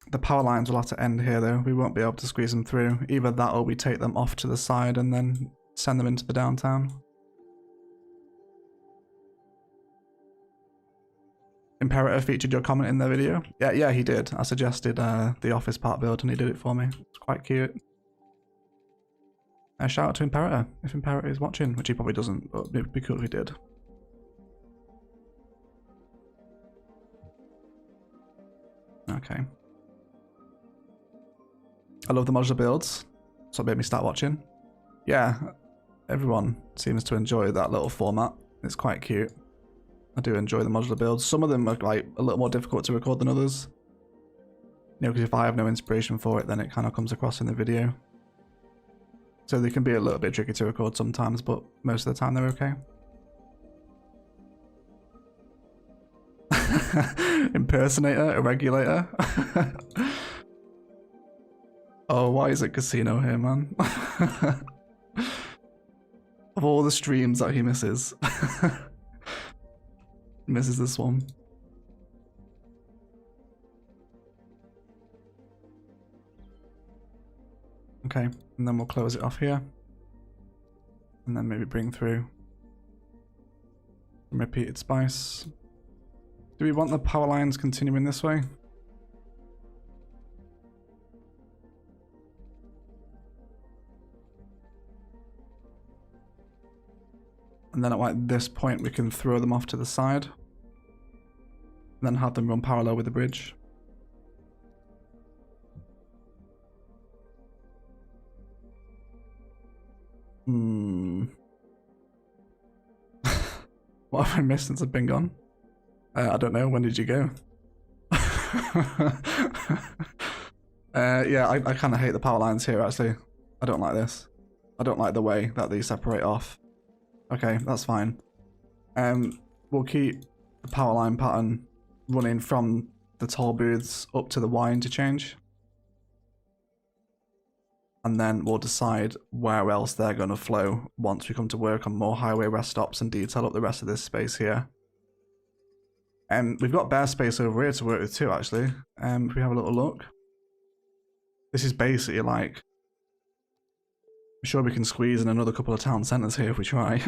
The power lines will have to end here though. We won't be able to squeeze them through. Either that or we take them off to the side and then send them into the downtown. Imperator featured your comment in their video. Yeah, he did. I suggested the office part build and he did it for me. It's quite cute. Shout out to Imperator, if Imperator is watching, which he probably doesn't, but it'd be cool if he did. Okay. I love the modular builds, so it made me start watching. Yeah, everyone seems to enjoy that little format. It's quite cute. I do enjoy the modular builds. Some of them are like a little more difficult to record than others. You know, because if I have no inspiration for it, then it kind of comes across in the video. So they can be a little bit tricky to record sometimes, but most of the time they're okay. Impersonator, a regulator. Oh, why is it casino here, man? Of all the streams that he misses. Misses this one. Okay, and then we'll close it off here. And then maybe bring through some repeated spice. Do we want the power lines continuing this way? And then at like this point we can throw them off to the side. And then have them run parallel with the bridge. What have I missed since I've been gone? I don't know, when did you go? Yeah, I kind of hate the power lines here actually. I don't like this. I don't like the way that these separate off. Okay, that's fine. We'll keep the power line pattern running from the toll booths up to the Y interchange. And then we'll decide where else they're going to flow once we come to work on more highway rest stops and detail up the rest of this space here. And we've got bare space over here to work with too, actually. If we have a little look. This is basically like... I'm sure we can squeeze in another couple of town centres here if we try.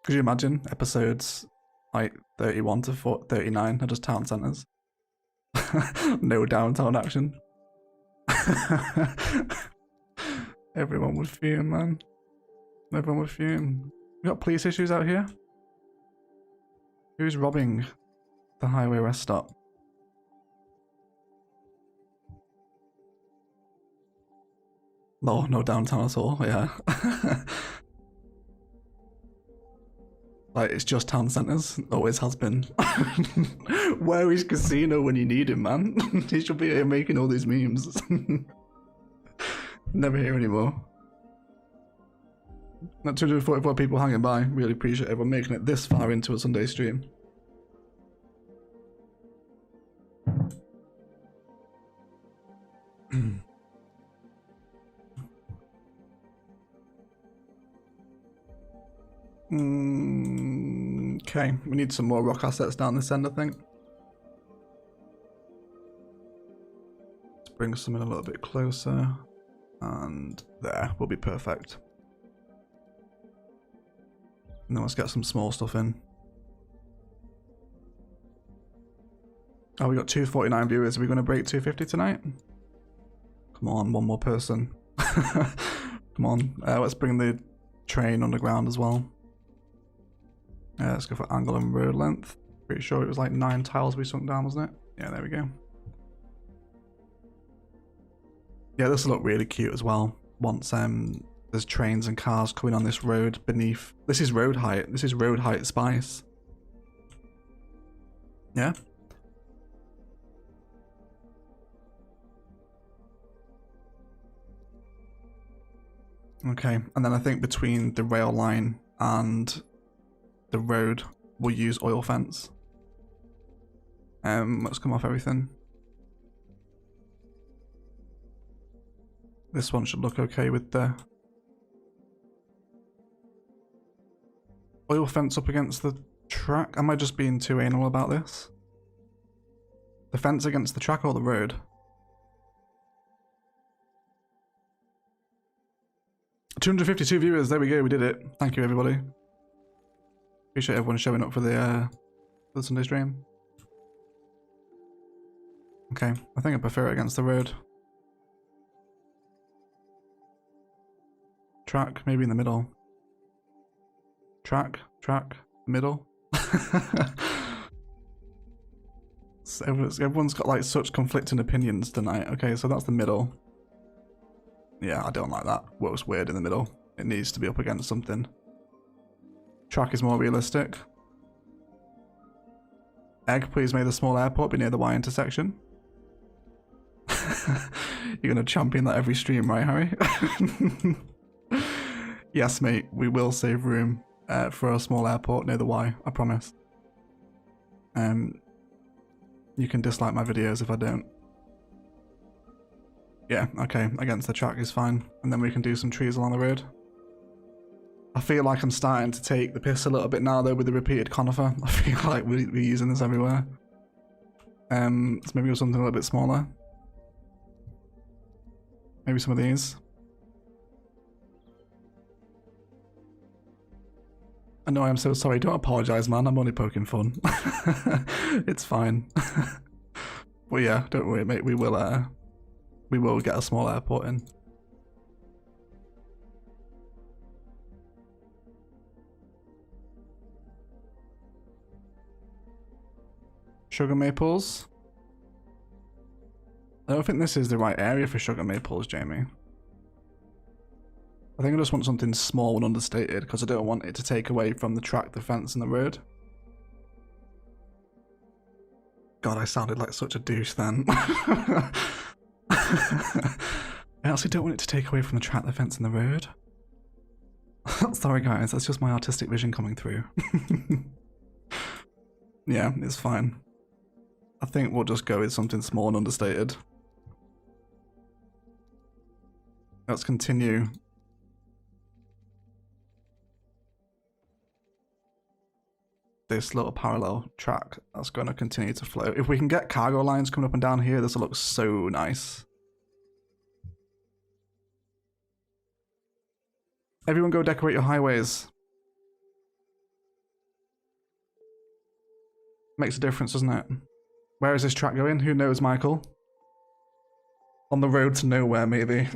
Could you imagine episodes like 31 to 39 are just town centres? No downtown action. Everyone would fume, man. Everyone would fume. We got police issues out here. Who's robbing the highway rest stop? No, no downtown at all, yeah. Like, it's just town centres. Always has been. Where is Casino when you need him, man? He should be here making all these memes. Never here anymore. Not 244 people hanging by. Really appreciate everyone making it this far into a Sunday stream. Okay, we need some more rock assets down this end, I think. Let's bring some in a little bit closer. And there, will be perfect. And then let's get some small stuff in. Oh, we got 249 viewers. Are we going to break 250 tonight? Come on, one more person. Come on. Let's bring the train underground as well. Let's go for angle and road length. Pretty sure it was like 9 tiles we sunk down, wasn't it? Yeah, there we go. Yeah, this will look really cute as well. Once there's trains and cars coming on this road beneath. This is road height. This is road height spice. Yeah. Okay, and then I think between the rail line and the road, we'll use oil fence. Let's come off everything. This one should look okay with the oil fence up against the track. Am I just being too anal about this? The fence against the track or the road? $252 viewers, there we go, we did it. Thank you, everybody. Appreciate everyone showing up for the Sunday stream. Okay, I think I prefer it against the road. Track, maybe in the middle. Track, middle. So everyone's got like such conflicting opinions tonight. Okay, so that's the middle. Yeah, I don't like that. Works weird in the middle. It needs to be up against something. Track is more realistic. Egg, please may the small airport be near the Y intersection. You're gonna champion that every stream, right, Harry? Yes, mate, we will save room for a small airport near the Y, I promise. You can dislike my videos if I don't. Yeah, okay, against the track is fine. And then we can do some trees along the road. I feel like I'm starting to take the piss a little bit now though with the repeated conifer. I feel like we're using this everywhere. So maybe go something a little bit smaller. Maybe some of these. I know, I'm so sorry, don't apologise, man, I'm only poking fun. It's fine. But yeah, don't worry, mate, we will get a small airport in. Sugar maples. I don't think this is the right area for sugar maples, Jamie. I think I just want something small and understated because I don't want it to take away from the track, the fence and the road. God, I sounded like such a douche then. I actually don't want it to take away from the track, the fence and the road. Sorry guys, that's just my artistic vision coming through. Yeah, it's fine. I think we'll just go with something small and understated. Let's continue. This little parallel track that's going to continue to flow. If we can get cargo lines coming up and down here, this will look so nice. Everyone go decorate your highways. Makes a difference, doesn't it? Where is this track going? Who knows, Michael? On the road to nowhere, maybe.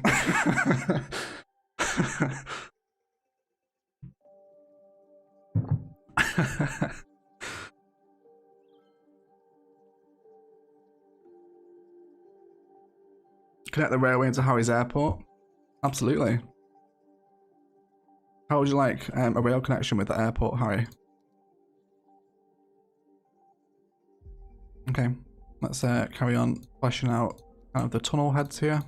Connect the railway into Harry's airport? Absolutely. How would you like a rail connection with the airport, Harry? Okay, let's carry on fleshing out kind of the tunnel heads here.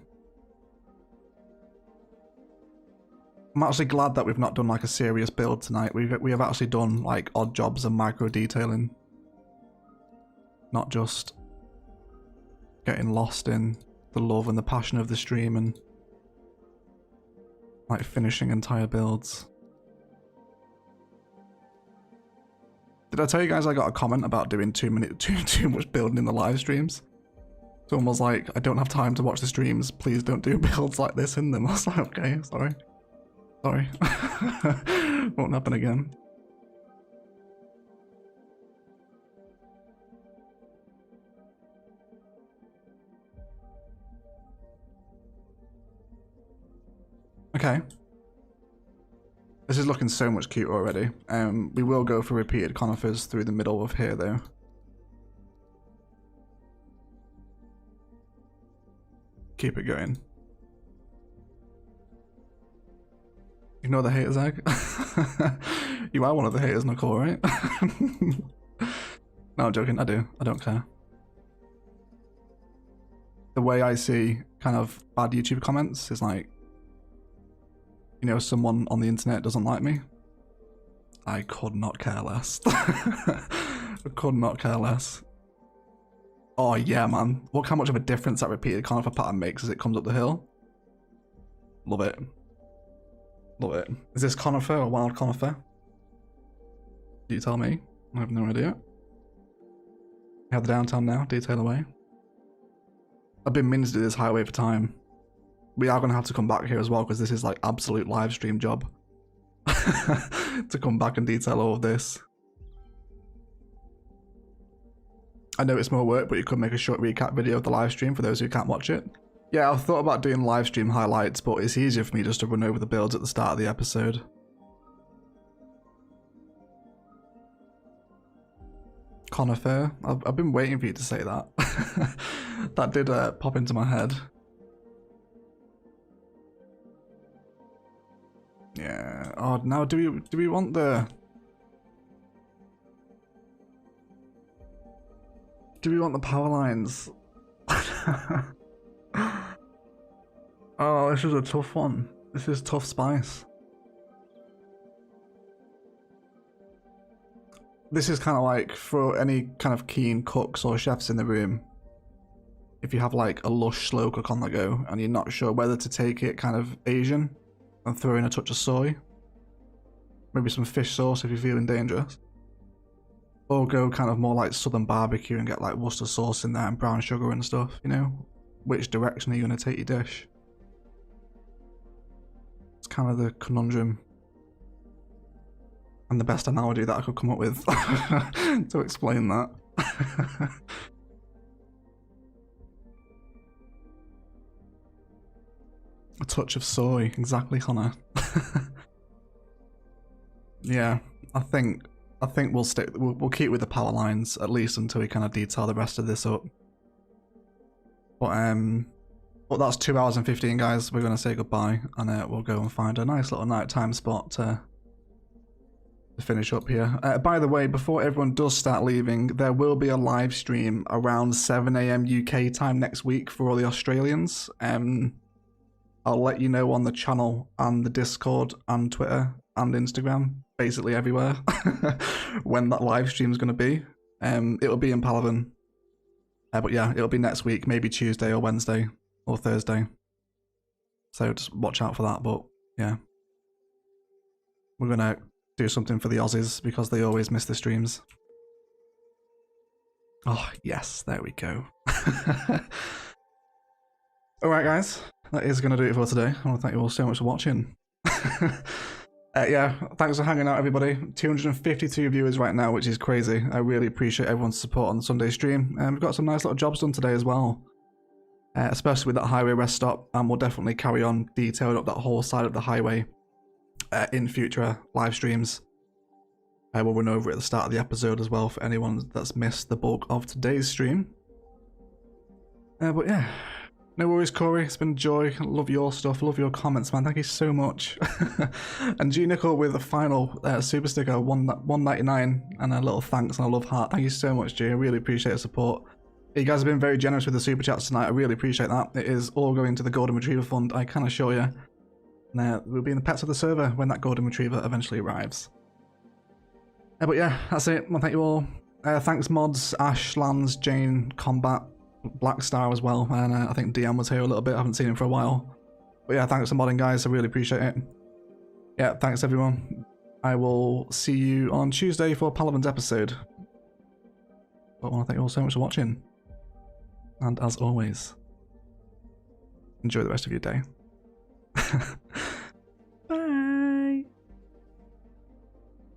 I'm actually glad that we've not done like a serious build tonight. We have actually done like odd jobs and micro detailing, not just getting lost in the love and the passion of the stream and like finishing entire builds. Did I tell you guys I got a comment about doing too much building in the live streams? Someone was like, I don't have time to watch the streams, please don't do builds like this in them. I was like, okay, sorry. Sorry. Won't happen again. Okay. This is looking so much cuter already. We will go for repeated conifers through the middle of here though. Keep it going. Ignore the haters, Egg. You are one of the haters, Nicole, right? No, I'm joking. I do. I don't care. The way I see kind of bad YouTube comments is like, you know, someone on the internet doesn't like me. I could not care less. I could not care less. Oh yeah, man. Look how much of a difference that repeated conifer pattern makes as it comes up the hill. Love it. Love it. Is this conifer or wild conifer? Do you tell me? I have no idea. We have the downtown now, detail away. I've been meaning to do this highway for time. We are going to have to come back here as well because this is like absolute live stream job. To come back and detail all of this. I know it's more work, but you could make a short recap video of the live stream for those who can't watch it. Yeah, I've thought about doing live stream highlights, but it's easier for me just to run over the builds at the start of the episode. Conifer? I've been waiting for you to say that. That did pop into my head. Yeah. Oh, now do we want the... Do we want the power lines? Oh, this is a tough one. This is tough spice. This is kind of like for any kind of keen cooks or chefs in the room. If you have like a lush slow cook on the go and you're not sure whether to take it kind of Asian and throw in a touch of soy. Maybe some fish sauce if you're feeling dangerous. Or go kind of more like southern barbecue and get like Worcester sauce in there and brown sugar and stuff, you know? Which direction are you going to take your dish? It's kind of the conundrum. And the best analogy that I could come up with to explain that. A touch of soy, exactly, Connor. Yeah, I think we'll keep with the power lines at least until we kind of detail the rest of this up. But that's 2 hours and 15, guys. We're gonna say goodbye and we'll go and find a nice little nighttime spot to finish up here. By the way, before everyone does start leaving, there will be a live stream around 7 AM UK time next week for all the Australians. I'll let you know on the channel and the Discord and Twitter and Instagram, basically everywhere, when that live stream is going to be. It'll be in Palaven. But yeah, it'll be next week, maybe Tuesday or Wednesday or Thursday. So just watch out for that. But yeah, we're going to do something for the Aussies because they always miss the streams. Oh, yes, there we go. Alright guys, that is going to do it for today. I want to thank you all so much for watching. Yeah, thanks for hanging out everybody. 252 viewers right now, which is crazy. I really appreciate everyone's support on the Sunday stream. And we've got some nice little jobs done today as well. Especially with that highway rest stop, and we'll definitely carry on detailing up that whole side of the highway in future live streams. We'll run over it at the start of the episode as well for anyone that's missed the bulk of today's stream. But yeah, no worries, Corey. It's been a joy. Love your stuff. Love your comments, man. Thank you so much. And G Nickel with a final super sticker, 199, and a little thanks and a love heart. Thank you so much, G. I really appreciate the support. You guys have been very generous with the super chats tonight. I really appreciate that. It is all going to the Golden Retriever Fund, I can assure you. And we'll be in the pets of the server when that Golden Retriever eventually arrives. But yeah, that's it. Well, thank you all. Thanks mods, Ash, Lance, Jane, Combat, Black Star as well, and I think DM was here a little bit. I haven't seen him for a while. But yeah, thanks for modding, guys. I really appreciate it. Yeah, thanks everyone. I will see you on Tuesday for Palaven's episode. But I want to thank you all so much for watching. And as always, enjoy the rest of your day.